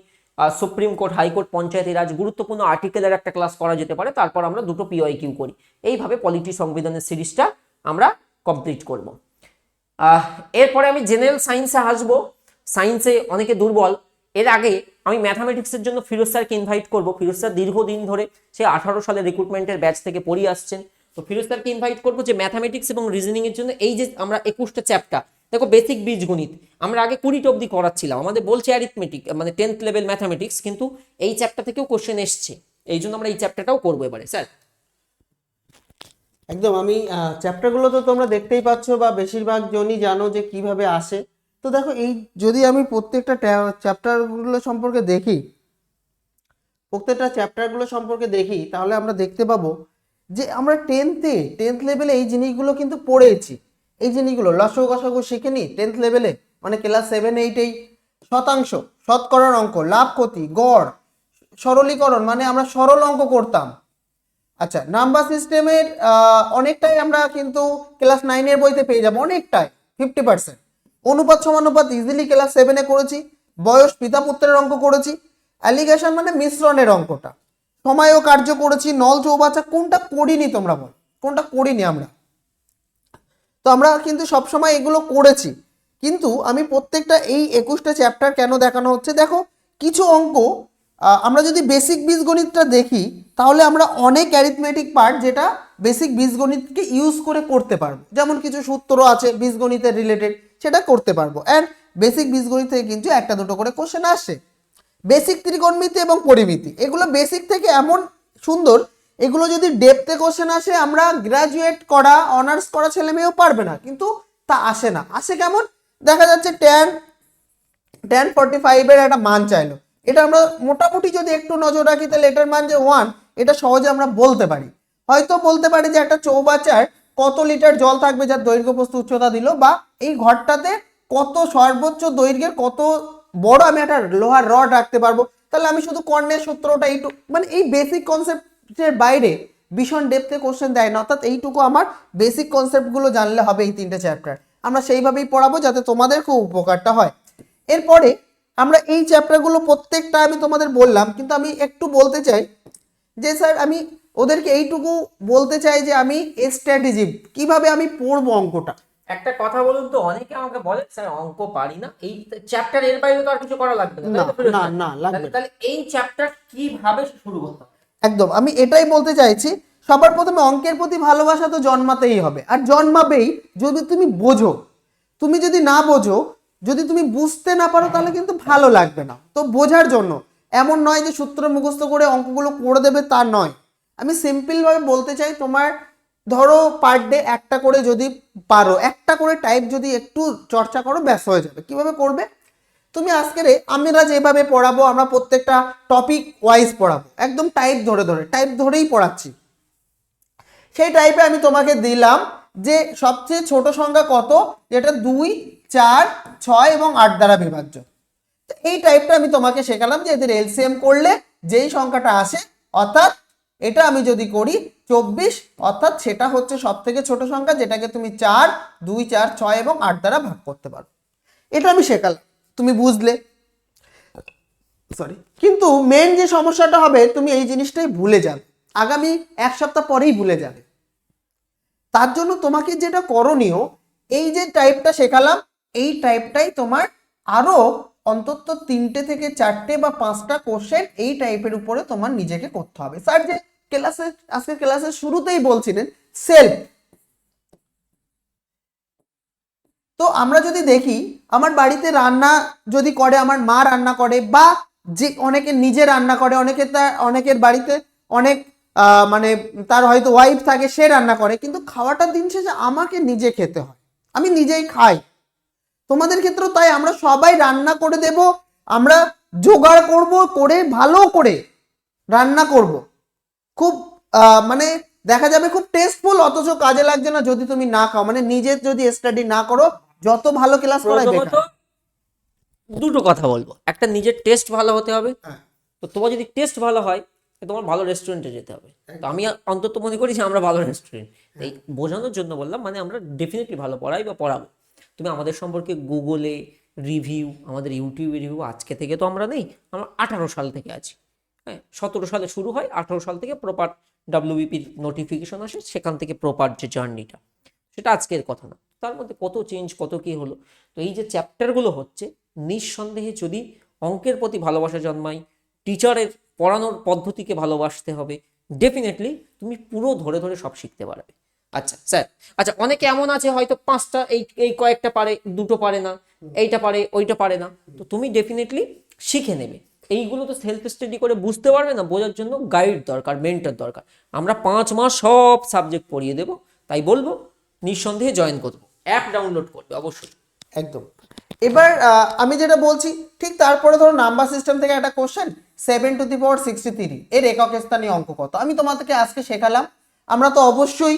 সুপ্রিম কোর্ট, হাইকোর্ট, পঞ্চায়েতি রাজ, গুরুত্বপূর্ণ আর্টিকেলের একটা ক্লাস করা যেতে পারে। তারপর আমরা 2টো পিওয়াইকিউ করি। এইভাবে পলিটি সংবিধানের সিরিজটা আমরা কমপ্লিট করব। এরপরে আমি জেনারেল সায়েন্সে আসবো। সায়েন্সে অনেকে দুর্বল, এর আগে আমি ম্যাথামেটিক্সের জন্য ফিরোজ স্যারকে ইনভাইট করবো। ফিরোজ স্যার দীর্ঘদিন ধরে, সে 18 সালে রিক্রুটমেন্টের ব্যাচ থেকে পড়িয়ে আসছেন। তো ফিরোজ স্যারকে ইনভাইট করবো যে ম্যাথামেটিক্স এবং রিজনিং এর জন্য এই যে আমরা 21টা চ্যাপ্টার, দেখো বেসিক বীজগণিত আমরা আগে 20টা অবধি করাচ্ছিলাম, আমাদের বলছে অ্যারিথমেটিক মানে 10th লেভেল ম্যাথামেটিক্স, কিন্তু এই চ্যাপ্টার থেকেও কোশ্চেন এসছে, এই জন্য আমরা এই চ্যাপ্টারটাও করবো এবারে স্যার। একদম। আমি চ্যাপ্টারগুলো তো তোমরা দেখতেই পাচ্ছ বা বেশিরভাগ জনই জানো যে কিভাবে আসে। তো দেখো, এই যদি আমি প্রত্যেকটা চ্যাপ্টারগুলো সম্পর্কে দেখি তাহলে আমরা দেখতে পাবো যে আমরা 10th লেভেলে এই জিনিসগুলো কিন্তু পড়েছি। এই জিনিসগুলো লসাগু গসাগু শিখিনি 10th লেভেলে, মানে ক্লাস 7-8 শতাংশ, শতকরার অঙ্ক, লাভ ক্ষতি, গড়, সরলীকরণ, মানে আমরা সরল অঙ্ক করতাম। আচ্ছা, নাম্বার সিস্টেমের অনেকটাই আমরা কিন্তু ক্লাস 9-এর বইতে পেয়ে যাবো, অনেকটাই 50%। অনুপাত সমানুপাত ইজিলি ক্লাস 7-এ করেছি। বয়স, পিতা পুত্রের অঙ্ক করেছি। অ্যালিগেশন মানে মিশ্রণের অঙ্কটা। সময় ও কার্য করেছি। নল চৌবাচ্চা, কোনটা করিনি তোমরা বল, কোনটা করিনি আমরা? তো আমরা কিন্তু সবসময় এগুলো করেছি। কিন্তু আমি প্রত্যেকটা এই 21টা চ্যাপ্টার কেন দেখানো হচ্ছে, দেখো কিছু অঙ্ক আমরা যদি বেসিক বীজগণিতটা দেখি তাহলে আমরা অনেক অ্যারিথমেটিক পার্ট যেটা বেসিক বীজগণিতকে ইউজ করে করতে পারবো, যেমন কিছু সূত্র আছে বীজগণিতের রিলেটেড, সেটা করতে পারবো। অ্যান্ড বেসিক বীজগণিত থেকে কিন্তু 1-2 করে কোশ্চেন আসে। বেসিক ত্রিকোণমিতি এবং পরিমিতি, এগুলো বেসিক থেকে এমন সুন্দর, এগুলো যদি ডেপথে কোশ্চেন আসে আমরা গ্রাজুয়েট করা, অনার্স করা ছেলে মেয়েও পারবে না, কিন্তু তা আসে না। আসে কেমন, দেখা যাচ্ছে tan 45-এর একটা মান চাইলো, এটা আমরা মোটামুটি যদি একটু নজর রাখি তাহলে এটার মান যে 1, এটা সহজে আমরা বলতে পারি। হয়তো বলতে পারি যে একটা চৌবাচ্চার কত লিটার জল থাকবে যার দৈর্ঘ্য প্রস্থ উচ্চতা দিল, বা এই ঘরটাতে কত সর্বোচ্চ দৈর্ঘ্যের কত বড় আমি একটা লোহার রড রাখতে পারবো, তাহলে আমি শুধু কর্ণের সূত্রটা এইটুকু, মানে এই বেসিক কনসেপ্টের বাইরে ভীষণ ডেপথে কোশ্চেন দেয় না, অর্থাৎ এইটুকু আমার বেসিক কনসেপ্টগুলো জানলে হবে এই 3টে চ্যাপ্টার। আমরা সেইভাবেই পড়াবো যাতে তোমাদের খুব উপকারটা হয়। এরপরে আমরা এই চ্যাপ্টারগুলো প্রত্যেকটা আমি তোমাদের বললাম, কিন্তু আমি একটু বলতে চাই যে স্যার আমি ওদেরকে এইটুকু বলতে চাই যে আমি স্ট্র্যাটেজি কিভাবে আমি পড়বো অঙ্কটা। একটা কথা বলুন তো, অনেকে আমাকে বলে স্যার অঙ্ক পারি না, এই চ্যাপ্টার এর বাইরে তো আর কিছু করা লাগবে না, তাই তো ফিরোজ ভাই? না লাগবে। তাহলে এই চ্যাপ্টার কিভাবে শুরু করতে হবে? একদম আমি এটাই বলতে চাইছি, সবার প্রথমে অঙ্কের প্রতি ভালোবাসা তো জন্মাতেই হবে, আর জন্মাবেই যদি তুমি বোঝো। তুমি যদি না বোঝো, যদি তুমি বুঝতে না পারো, তাহলে কিন্তু ভালো লাগবে না। তো বোঝার জন্য এমন নয় যে সূত্র মুখস্থ করে অঙ্কগুলো করে দেবে, তা নয়। আমি সিম্পলভাবে বলতে চাই, তোমার ধরো পার ডে একটা করে যদি পারো, একটা করে টাইপ যদি একটু চর্চা করো, ব্যাস হয়ে যাবে। কিভাবে করবে? তুমি আজকের আমরা যেভাবে পড়াবো, আমরা প্রত্যেকটা টপিক ওয়াইজ পড়াবো, একদম টাইপ ধরেই পড়াচ্ছি। সেই টাইপে আমি তোমাকে দিলাম যে সবচেয়ে ছোট সংখ্যা কত, যেটা 2, 4, 6 এবং 8 দ্বারা বিভাজ্য। এই টাইপটা আমি তোমাকে শেখালাম যে এদের এলসিএম করলে যেই সংখ্যাটা আসে, অর্থাৎ এটা আমি যদি করি 24, অর্থাৎ সেটা হচ্ছে সব থেকে ছোট সংখ্যা, যেটাকে তুমি 4, 2, 4, 6 এবং 8 দ্বারা ভাগ করতে পারো। এটা আমি শেখালাম, তুমি বুঝলে। সরি, কিন্তু মেন যে সমস্যাটা হবে, তুমি এই জিনিসটাই ভুলে যাবে, আগামী 1 সপ্তাহ পরেই ভুলে যাবে। তার জন্য তোমাকে যেটা করণীয়, এই যে টাইপটা শেখালাম, এই টাইপটাই তোমার আরো অন্তত 3টে থেকে 4টে বা 5টা কোশ্চেন এই টাইপের উপরে তোমার নিজেকে করতে হবে। স্যার যে ক্লাসে আজকের ক্লাসের শুরুতেই বলছিলেন সেলফ, তো আমরা যদি দেখি আমার বাড়িতে রান্না যদি করে, আমার মা রান্না করে, বা যে অনেকে নিজে রান্না করে, অনেকের বাড়িতে অনেক মানে তার হয়তো ওয়াইফ থাকে, সে রান্না করে, কিন্তু খাওয়াটা দিন শেষে আমাকে নিজে খেতে হয়, আমি নিজেই খাই। তোমাদের ক্ষেত্রেও তাই, আমরা সবাই রান্না করে দেব, আমরা জোগাড় করব, করে ভালো করে রান্না করব, খুব মানে দেখা যাবে খুব টেস্টফুল, অথচ কাজে লাগছে না যদি তুমি না খাও, মানে নিজের যদি স্টাডি না করো, যত ভালো ক্লাস করাই প্রথমত বেকার। দুটো কথা বলবো, একটা নিজের টেস্ট ভালো হতে হবে। হ্যাঁ। তো তোমার যদি টেস্ট ভালো হয়, তো তোমার ভালো রেস্টুরেন্টে যেতে হবে। তো আমি অন্তত মনে করি যে আমরা ভালো রেস্টুরেন্ট, এই বোঝানোর জন্য বললাম, মানে আমরা ডেফিনেটলি ভালো পড়াই বা পড়াবো। তুমি আমাদের সম্পর্কে গুগলে রিভিউ, আমাদের ইউটিউবে রিভিউ, আজকে থেকে তো আমরা নেই, আমরা 18 সাল থেকে আছি। হ্যাঁ, 17 সালে শুরু হয়, 18 সাল থেকে প্রপার ডাব্লিউবিপির নোটিফিকেশন আসে, সেখান থেকে প্রপার যে জার্নিটা, সেটা আজকের কথা না। তার মধ্যে কত চেঞ্জ, কত কি হলো। তো এই যে চ্যাপ্টারগুলো হচ্ছে, নিঃসন্দেহে যদি অঙ্কের প্রতি ভালোবাসা জন্মায়, টিচারের পড়ানোর পদ্ধতিকে ভালোবাসতে হবে, ডেফিনেটলি তুমি পুরো ধরে ধরে সব শিখতে পারবে। আচ্ছা স্যার, আচ্ছা অনেকে এমন আছে হয়তো 5টা এই এই কয়েকটা পারে, 2টো পারে না, এইটা পারে ওইটা পারে না। তো তুমি ডেফিনেটলি শিখে নেবে। এইগুলো তো সেলফ স্টাডি করে বুঝতে পারবে না, বোঝার জন্য গাইড দরকার, মেন্টর দরকার। আমরা 5 মাস সব সাবজেক্ট পড়িয়ে দেবো, তাই বলবো নিঃসন্দেহে জয়েন করবো, অ্যাপ ডাউনলোড করবে অবশ্যই। একদম। এবার আমি যেটা বলছি ঠিক তারপরে ধরো নাম্বার সিস্টেম থেকে একটা কোশ্চেন, 7^63 এর একক স্থানীয় অঙ্ক কত, আমি তোমাদেরকে আজকে শেখালাম। আমরা তো অবশ্যই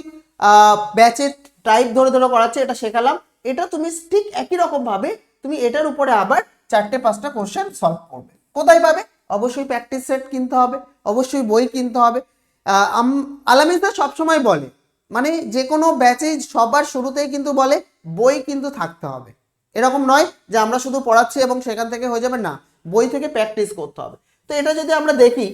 ব্যাচের টাইপ ধরে ধরে করাচ্ছি, এটা শেখালাম। এটা তুমি ঠিক একই রকম ভাবে তুমি এটার উপরে আবার 4টে-5টা কোশ্চেন সলভ করবে। কোথায় পাবে? অবশ্যই প্র্যাকটিস সেট কিনতে হবে, অবশ্যই বই কিনতে হবে। আলামিন স্যার সবসময় বলে, মানে যে কোনো ব্যাচে সবার শুরুতেই কিন্তু বলে বই কিন্তু থাকতে হবে। এরকম নয় যে আমরা শুধু পড়াচ্ছি এবং সেখান থেকে হয়ে যাবে, না, বই থেকে প্র্যাকটিস করতে হবে। তো এটা যদি আমরা দেখি,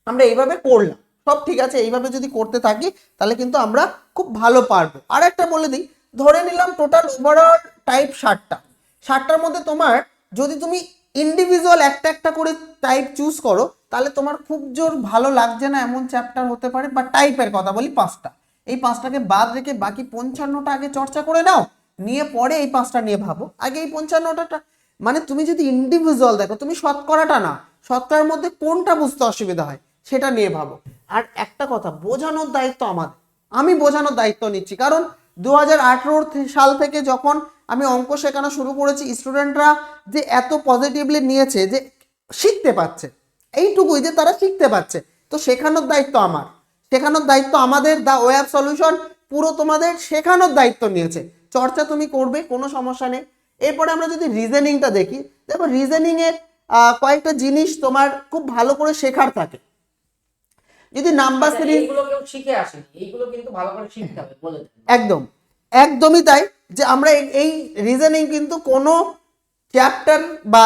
আমরা এইভাবে করলাম, সব ঠিক আছে, এইভাবে যদি করতে থাকি তাহলে কিন্তু আমরা খুব ভালো পারবো। আর একটা বলে দিই, ধরে নিলাম টোটাল ওভারঅল টাইপ 60টার মধ্যে তোমার যদি তুমি ইন্ডিভিজুয়াল একটা একটা করে টাইপ চুজ করো, তাহলে তোমার খুব জোর ভালো লাগছে না এমন চ্যাপ্টার হতে পারে, বা টাইপের কথা বলি 5টা, এই 5টাকে বাদ রেখে বাকি 55টা আগে চর্চা করে নাও, নিয়ে পরে এই 5টা নিয়ে ভাবো। আগে এই 55টা, মানে তুমি যদি ইন্ডিভিজুয়াল দেখো, তুমি শতকরাটা না, শতকরার মধ্যে কোনটা বুঝতে অসুবিধা হয় সেটা নিয়ে ভাবো। আর একটা কথা, বোঝানোর দায়িত্ব আমাদের, আমি বোঝানোর দায়িত্ব নিচ্ছি, কারণ 2018 সাল থেকে যখন আমি অঙ্ক শেখানো শুরু করেছি, স্টুডেন্টরা যে এত পজিটিভলি নিয়েছে, যে শিখতে পাচ্ছে, এইটুকুই যে তারা শিখতে পাচ্ছে, তো শেখানোর দায়িত্ব আমার, শেখানোর দায়িত্ব আমাদের। দা ওয়েব সলিউশন পুরো তোমাদের শেখানোর দায়িত্ব নিয়েছে। চর্চা তুমি করবে, কোনো সমস্যা নেই। এরপরে আমরা যদি রিজনিংটা দেখি, দেখো রিজনিং এর কয়েকটা জিনিস তোমার খুব ভালো করে শেখার থাকে। যদি নাম্বার সিরিজ, এইগুলো কেউ শিখে আসেনি, এইগুলো কিন্তু ভালো করে শিখতে হবে বলে দেন। একদমই তাই, যে আমরা এই রিজনিং কিন্তু কোনো চ্যাপ্টার বা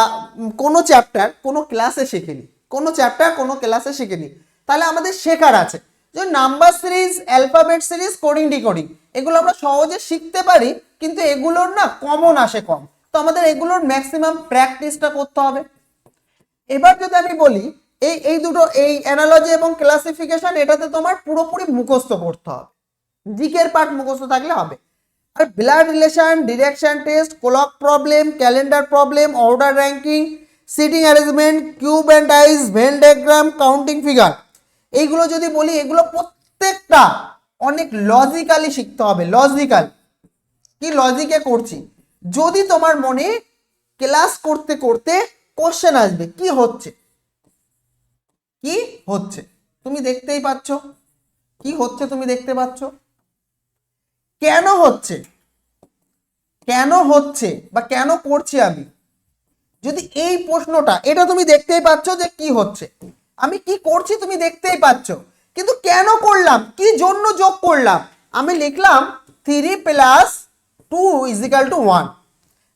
কোনো চ্যাপ্টার কোনো ক্লাসে শিখিনি, কোনো চ্যাপ্টার কোনো ক্লাসে শিখিনি। তাহলে আমাদের শেখার আছে যে number series, alphabet series, coding decoding এগুলো আমরা সহজে শিখতে পারি, কিন্তু এগুলোর না কমন আসে কম। তো আমাদের এগুলোর ম্যাক্সিমাম প্র্যাকটিসটা করতে হবে। এবার যদি আমি বলি এই দুটো, এই অ্যানালজি এবং ক্লাসিফিকেশন, এটাতে তোমার পুরোপুরি মুখস্থ করতে হবে, জিকের পার্ট মুখস্থ থাকলে হবে। আর blood relation, direction test, clock problem, calendar problem, order ranking, seating arrangement, cube and dice, Venn diagram, counting figure, এইগুলো যদি বলি এগুলো প্রত্যেকটা অনেক লজিক্যালি শিখতে হবে। লজিক্যাল কি লজিকে করছি, যদি তোমার মনে ক্লাস করতে করতে কোশ্চেন আসবে কি হচ্ছে, কি হচ্ছে তুমি দেখতেই পাচ্ছ, কি হচ্ছে তুমি দেখতে পাচ্ছ, কেন হচ্ছে, কেন হচ্ছে বা কেন করছি আমি, যদি এই প্রশ্নটা, এটা তুমি দেখতেই পাচ্ছ যে কি হচ্ছে, আমি কি করছি তুমি দেখতেই পাচ্ছ, কিন্তু কেন করলাম, কি জন্য যোগ করলাম, আমি লিখলাম 3 + 2 = 1,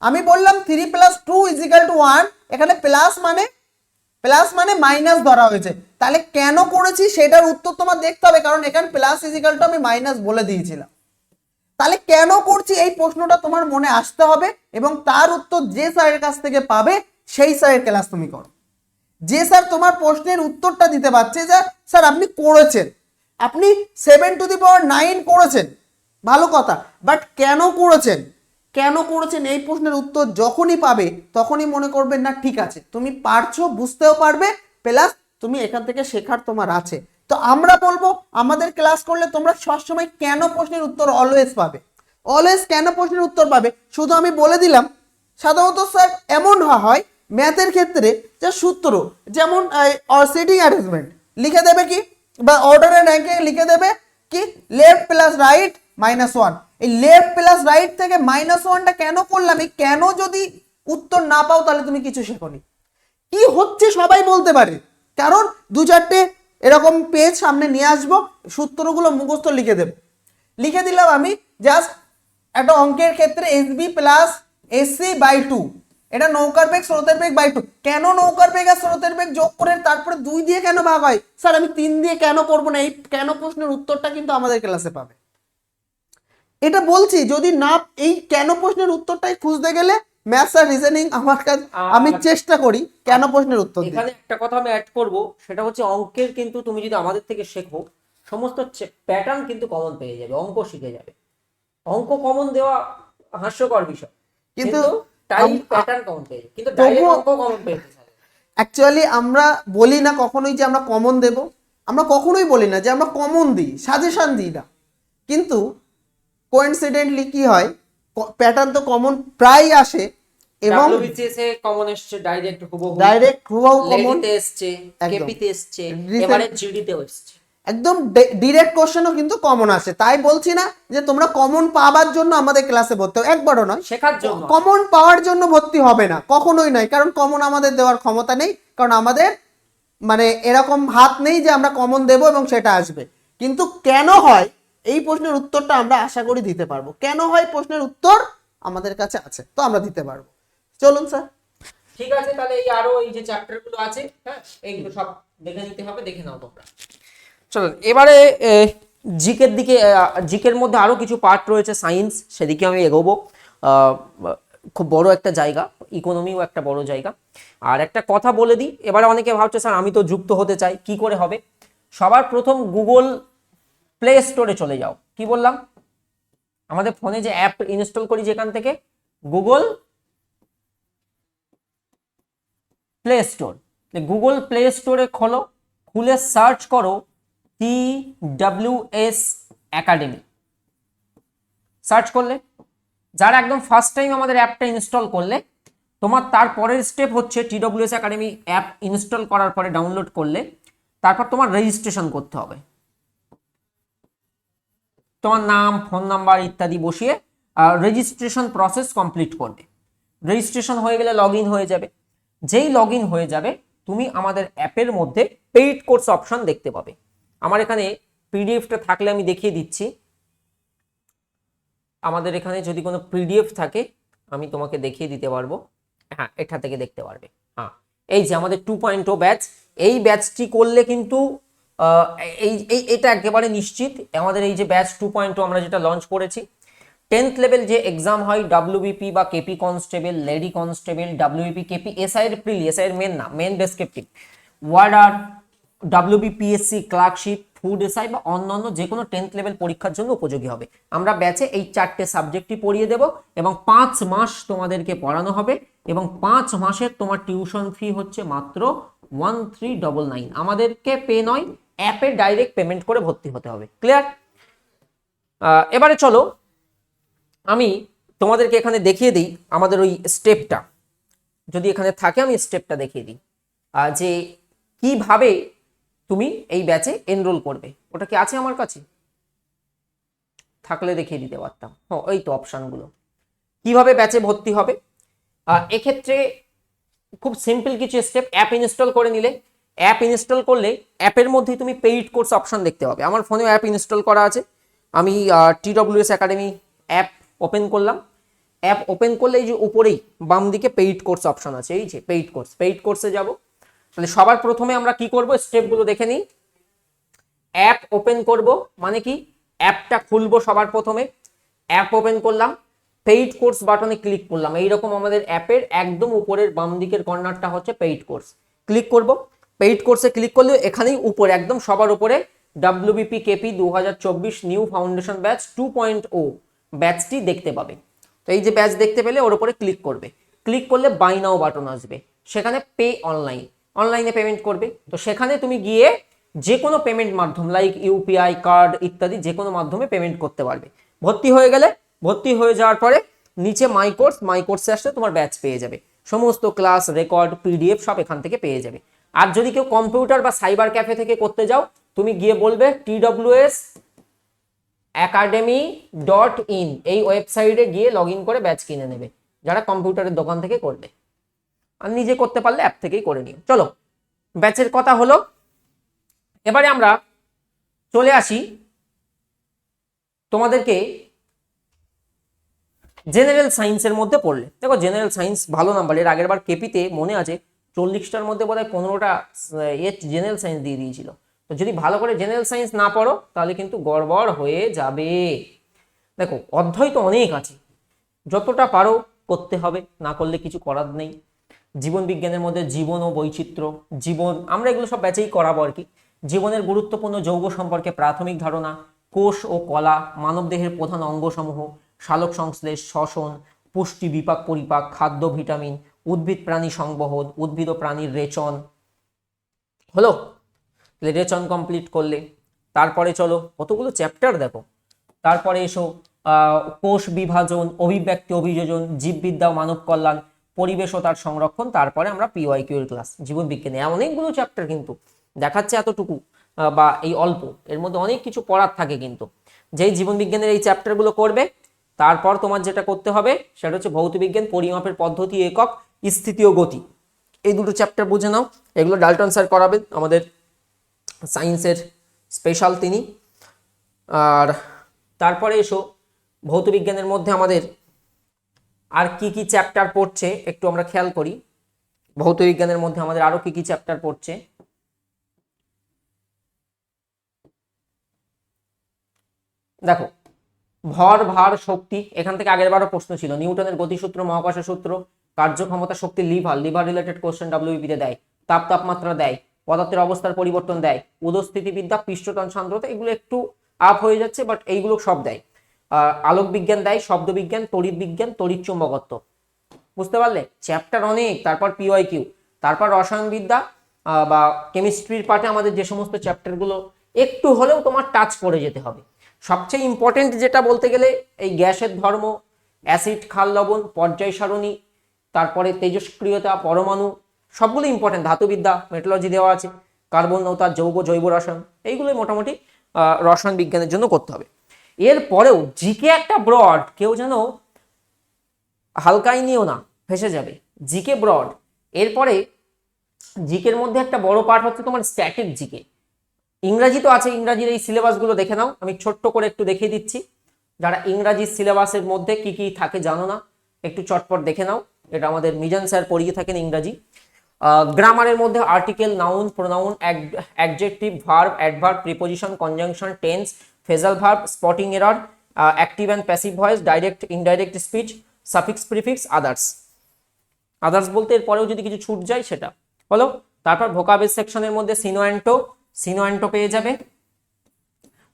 আমি বললাম 3 + 2 = 1, এখানে প্লাস মানে মাইনাস ধরা হয়েছে, তাহলে কেন করেছি সেটার উত্তর তোমার দেখতে হবে, কারণ এখানে প্লাস = আমি মাইনাস বলে দিয়েছিলাম। তাহলে কেন করছি এই প্রশ্নটা তোমার মনে আসতে হবে, এবং তার উত্তর যে স্যারের কাছ থেকে পাবে সেই স্যারের ক্লাস তুমি করো। যে স্যার তোমার প্রশ্নের উত্তরটা দিতে পারছে, যে স্যার আপনি করেছেন, আপনি 7⁹ করেছেন, ভালো কথা, বাট কেন করেছেন, কেন করেছেন এই প্রশ্নের উত্তর যখনই পাবে তখনই মনে করবেন না ঠিক আছে তুমি পারছো, বুঝতেও পারবে, প্লাস তুমি এখান থেকে শেখার তোমার আছে। তো আমরা বলবো আমাদের ক্লাস করলে তোমরা সবসময় কেন প্রশ্নের উত্তর অলওয়েজ পাবে, অলওয়েজ কেন প্রশ্নের উত্তর পাবে। শুধু আমি বলে দিলাম, সাধারণত স্যার এমন হয় ম্যাথের ক্ষেত্রে যে সূত্র, যেমন সিটিং অ্যারেঞ্জমেন্ট লিখে দেবে কি, বা অর্ডার এন্ড র্যাঙ্কিং লিখে দেবে কি, লেফট প্লাস রাইট -1, এই লেফট প্লাস রাইট থেকে -1টা কেন করলাম, এই কেন যদি উত্তর না পাও তাহলে তুমি কিছু শেখোনি। কি হচ্ছে সবাই বলতে পারে, কারণ 2-4টে এরকম পেজ সামনে নিয়ে আসবো, সূত্রগুলো মুখস্থ লিখে দেব, লিখে দিলাম আমি জাস্ট একটা অঙ্কের ক্ষেত্রে SB + SC/2, এটা নৌকার বেগ স্রোতের বেগ /2, কেন নৌকার বেগ আর স্রোতের বেগ যোগ করে তারপরে 2 দিয়ে কেন ভাগ হয়, স্যার আমি 3 দিয়ে কেন করব না, এই কেন প্রশ্নের উত্তরটা কিন্তু আমাদের ক্লাসে পাবে। এটা বলছি, যদি না এই কেন প্রশ্নের উত্তরটাই খুঁজতে গেলে ম্যাথস আর রিজনিং আমার কাছে, আমি চেষ্টা করি কেন প্রশ্নের উত্তর দিই। এখানে একটা কথা আমি অ্যাড করব, সেটা হচ্ছে অঙ্কের কিন্তু তুমি যদি আমাদের থেকে শেখো সমস্ত প্যাটার্ন কিন্তু কমন পেয়ে যাবে, অঙ্ক শিখে যাবে। অঙ্ক কমন দেওয়া হাস্যকর বিষয়, কিন্তু টাইপ প্যাটার্ন কমন পেয়ে যাবে, কিন্তু ডাইরেক্ট অঙ্ক কমন পেয়ে যাবে। অ্যাকচুয়ালি আমরা বলি না কখনোই যে আমরা কমন দেব, আমরা কখনোই বলি না যে আমরা কমন দিই, সাজেশন দিই না, কিন্তু কোইন্সিডেন্টলি কি হয়, প্যাটার্ন তো কমন প্রায় আসে, এবং WBCS এ কমন এসেছে, ডাইরেক্ট হুবহু কমন লেডিতে এসেছে, কেপিতে এসেছে, এবারে জিডিতেও এসেছে, একদম ডিরেক্ট কোশ্চেনও কিন্তু কমন আসে। তাই বলছি না যে তোমরা কমন পাওয়ার জন্য আমাদের ক্লাসে ভর্তি হবে, একবারও নয়, শেখার জন্য। কমন পাওয়ার জন্য ভর্তি হবে না, কখনোই নয়, কারণ কমন আমাদের দেওয়ার ক্ষমতা নেই, কারণ আমাদের মানে এরকম হাত নেই যে আমরা কমন দেব এবং সেটা আসবে। কিন্তু কেন হয় এই প্রশ্নের উত্তরটা আমরা আশা করি দিতে পারবো, কেন হয় প্রশ্নের উত্তর আমাদের কাছে আছে, তো আমরা দিতে পারবো। চলুন স্যার, ঠিক আছে, তাহলে এই আরো এই যে চ্যাপ্টার গুলো আছে, হ্যাঁ এইগুলো সব দেখে নিতে হবে, দেখে নাও তোমরা। চলো এবারে জিকের দিকে, জিকের মধ্যে আরো কিছু পার্ট রয়েছে, সায়েন্স, সেদিকে আমি এগোবো। খুব বড় একটা জায়গা, ইকোনমিও একটা বড় জায়গা। আর একটা কথা বলে দিই, এবারে অনেকে ভাবছে স্যার আমি তো যুক্ত হতে চাই, কি করে হবে। সবার প্রথম গুগল প্লে স্টোরে চলে যাও, কি বললাম, আমাদের ফোনে যে অ্যাপ ইনস্টল করি যেখান থেকে, Google play store, Google play স্টোরে খোলো, খুলে সার্চ করো TWS একাডেমি। সার্চ করলে, যারা একদম ফার্স্ট টাইম আমাদের অ্যাপটা ইনস্টল করলে, তোমার তারপরের স্টেপ হচ্ছে TWS একাডেমি অ্যাপ ইনস্টল করার পরে, ডাউনলোড করলে তারপর তোমার রেজিস্ট্রেশন করতে হবে, তোমার নাম, ফোন নাম্বার ইত্যাদি বসিয়ে রেজিস্ট্রেশন প্রসেস কমপ্লিট করবে। রেজিস্ট্রেশন হয়ে গেলে লগ ইন হয়ে যাবে। যেই লগ ইন হয়ে যাবে তুমি আমাদের অ্যাপের মধ্যে পেইড কোর্স অপশন দেখতে পাবে। আমার এখানে পিডিএফটা থাকলে আমি দেখিয়ে দিচ্ছি। আমাদের এখানে যদি কোনো পিডিএফ থাকে আমি তোমাকে দেখিয়ে দিতে পারবো। হ্যাঁ, এটা থেকে দেখতে পারবে। হ্যাঁ, এই যে আমাদের 2.0 ব্যাচ, এই ব্যাচটি করলে কিন্তু এটা একেবারে নিশ্চিত। আমাদের এই যে ব্যাচ 2.0 আমরা যেটা লঞ্চ করেছি, 10th লেভেল যে এক্সাম হয় ডব্লিউবিপি বা KP constable, lady constable, WBP KP, SI এর প্রিলি, এসআই এর মেন না, main descriptive, warder, WBPSC clerkship, food SI বা অন্যান্য যে কোনো 10th লেভেল পরীক্ষার জন্য উপযোগী হবে। আমরা ব্যাচে এই 4টে সাবজেক্টই পড়িয়ে দেব এবং 5 মাস তোমাদেরকে পড়ানো হবে এবং 5 মাসের তোমার টিউশন ফি হচ্ছে মাত্র 1399। আমাদেরকে পে নয়, অ্যাপে ডাইরেক্ট পেমেন্ট করে ভর্তি হতে হবে। ক্লিয়ার? এবারে চলো আমি তোমাদেরকে এখানে দেখিয়ে দিই আমাদের ওই স্টেপটা, যদি এখানে থাকে আমি স্টেপটা দেখিয়ে দিই যে কিভাবে তুমি এই ব্যাচে এনরোল করবে। ওটা কি আছে আমার কাছে? থাকলে দেখিয়ে দিতে পারতাম। হ্যাঁ, এই তো অপশানগুলো, কিভাবে ব্যাচে ভর্তি হবে। এক্ষেত্রে খুব সিম্পল কিছু স্টেপ। অ্যাপ ইনস্টল করে নিলে, অ্যাপ ইনস্টল করলে অ্যাপের মধ্যেই তুমি পেইড কোর্স অপশন দেখতে পাবে। আমার ফোনেও অ্যাপ ইনস্টল করা আছে। আমি TWS একাডেমি অ্যাপ ওপেন করলাম। অ্যাপ ওপেন করলে এই যে উপরেই বাম দিকে পেইড কোর্স অপশন আছে, এই যে পেইড কোর্স, পেইড কোর্সে যাব। তাহলে সবার প্রথমে আমরা কি করব, স্টেপগুলো দেখে নিই। অ্যাপ ওপেন করব মানে কি, অ্যাপটা খুলবো সবার প্রথমে। অ্যাপ ওপেন করলাম, পেইড কোর্স বাটনে ক্লিক করলাম। এইরকম আমাদের অ্যাপের একদম উপরের বাম দিকের কর্নারটা হচ্ছে পেইড কোর্স। ক্লিক করব। পেইড কোর্সে ক্লিক করলে এখানেই উপরে একদম সবার উপরে WBP KP 2024 new foundation batch 2.0 ব্যাচটি দেখতে পাবে। তো এই যে ব্যাচ দেখতে পেলে ওর উপরে ক্লিক করবে। ক্লিক করলে বাই নাও বাটন আসবে, সেখানে পে অনলাইন, অনলাইনে পেমেন্ট করবে। তো সেখানে তুমি গিয়ে যে কোনো পেমেন্ট মাধ্যম লাইক ইউপিআই, কার্ড ইত্যাদি যে কোনো মাধ্যমে পেমেন্ট করতে পারবে। ভর্তি হয়ে গেলে, ভর্তি হয়ে যাওয়ার পরে নিচে মাই কোর্স, মাই কোর্সে আসলে তোমার ব্যাচ পেয়ে যাবে। সমস্ত ক্লাস রেকর্ড, পিডিএফ সব এখান থেকে পেয়ে যাবে। আর যদি কেউ কম্পিউটার বা সাইবার ক্যাফে থেকে করতে যাও, তুমি গিয়ে বলবে TWS academy.in, এই ওয়েবসাইটে গিয়ে লগ ইন করে ব্যাচ কিনে নেবে, যারা কম্পিউটারের দোকান থেকে করবে। আর নিজে করতে পারলে অ্যাপ থেকেই করে নিও। চলো, ব্যাচের কথা হলো। এবারে আমরা চলে আসি তোমাদেরকে জেনারেল সায়েন্সের মধ্যে পড়লে। দেখো জেনারেল সায়েন্স ভালো নাম্বার। এর আগের বার কেপিতে মনে আছে 40টার মধ্যে বোধহয় 15টা জেনারেল সায়েন্স দিয়ে দিয়েছিল। তো যদি ভালো করে জেনারেল সায়েন্স না পড়ো তাহলে কিন্তু গড়বড় হয়ে যাবে। দেখো অধ্যায় তো অনেক আছে, যতটা পারো করতে হবে, না করলে কিছু করার নেই। জীবন বিজ্ঞানের মধ্যে জীবন ও বৈচিত্র্য, জীবন আমরা এগুলো সব ব্যাচেই করাবো আর কি। জীবনের গুরুত্বপূর্ণ যৌগ সম্পর্কে প্রাথমিক ধারণা, কোষ ও কলা, মানবদেহের প্রধান অঙ্গসমূহ, সালোক সংশ্লেষ, শ্বসন, পুষ্টি, বিপাক পরিপাক, খাদ্য, ভিটামিন, উদ্ভিদ প্রাণী সংবহন, উদ্ভিদ ও প্রাণীর রেচন। হলো? রেচন কমপ্লিট করলে তারপরে চলো কতগুলো চ্যাপ্টার দেখো। তারপরে এসো কোষ বিভাজন, অভিব্যক্তি অভিযোজন, জীববিদ্যা ও মানব কল্যাণ, পরিবেশ ও তার সংরক্ষণ। তারপরে আমরা PYQ এর ক্লাস। জীবন বিজ্ঞানে অনেকগুলো চ্যাপ্টার কিন্তু দেখাচ্ছে এতটুকু বা এই অল্প, এর মধ্যে অনেক কিছু পড়ার থাকে। কিন্তু যেই জীবন বিজ্ঞানের এই চ্যাপ্টারগুলো করবে, তারপর তোমার যেটা করতে হবে সেটা হচ্ছে ভৌতবিজ্ঞান, পরিমাপের পদ্ধতি, একক, স্থিতি ও গতি। এই দুটো চ্যাপ্টার বুঝে নাও। এগুলো ডাল্টন স্যার করাবেন, আমাদের সায়েন্সের স্পেশাল তিনি। আর তারপরে এসো ভৌতবিজ্ঞানের মধ্যে আমাদের আর কি কি চ্যাপ্টার পড়ছে একটু আমরা খেয়াল করি। ভৌতবিজ্ঞানের মধ্যে আমাদের আরো কি কি চ্যাপ্টার পড়ছে। দেখো ভর, ভার, শক্তি, এখান থেকে আগের বারও প্রশ্ন ছিল। নিউটনের গতিসূত্র, মহাকর্ষ সূত্র, কার্যক্ষমতা, শক্তি, লিভার, লিভার রিলেটেড কোশ্চেন WBP-তে দেয়। তাপ, তাপমাত্রা দেয়, পদার্থের অবস্থার পরিবর্তন দেয়, উদস্থিতিবিদ্যা, পৃষ্ঠটান সান্দ্রতা, এগুলো একটু আপ হয়ে যাচ্ছে বাট এইগুলো সব দেয়। আলোক বিজ্ঞান দেয়, শব্দ বিজ্ঞান, তড়িৎ বিজ্ঞান, তড়িৎ চুম্বকত্ব। বুঝতে পারলে? চ্যাপ্টার অনেক। তারপর PYQ, তারপর রসায়নবিদ্যা বা কেমিস্ট্রির পার্টে আমাদের যে সমস্ত চ্যাপ্টারগুলো একটু হলেও তোমার টাচ করে যেতে হবে। সবচেয়ে ইম্পর্টেন্ট যেটা বলতে গেলে এই গ্যাসের ধর্ম, অ্যাসিড, ক্ষার, লবণ, পর্যায় সারণী, তারপরে তেজস্ক্রিয়তা, পরমাণু, সবগুলো ইম্পর্টেন্ট। ধাতুবিদ্যা, মেট্রোলজি দেওয়া আছে, কার্বন, নৌতা, যৌগ, জৈব রসায়ন, এইগুলোই মোটামুটি রসায়ন বিজ্ঞানের জন্য করতে হবে। এরপরেও জিকে একটা ব্রড, কেউ যেন হালকাই নিও না, ফেসে যাবে। জিকে ব্রড, এরপরে জিকের মধ্যে একটা বড় পার্ট হচ্ছে তোমার স্ট্যাটিক জিকে। ইংরাজি তো আছে, ইংরাজির এই সিলেবাসগুলো দেখে নাও, আমি ছোট্ট করে একটু দেখিয়ে দিচ্ছি। যারা ইংরাজি সিলেবাসের মধ্যে কি কি থাকে জানো না, একটু চটপট দেখে নাও। এটা আমাদের মিজান স্যার পড়িয়ে থাকেন ইংরাজি। গ্রামারের মধ্যে article, noun, pronoun, adjective, verb, adverb, preposition, conjunction, tense, phrasal verb, spotting error, active and passive voice, direct indirect speech, suffix, prefix, others. Others বলতে এরপরেও যদি কিছু ছুট যায় সেটা হলো। তারপর ভোকাবেল সেকশনের মধ্যে সিনোঅ্যান্টো পেয়ে যাবে,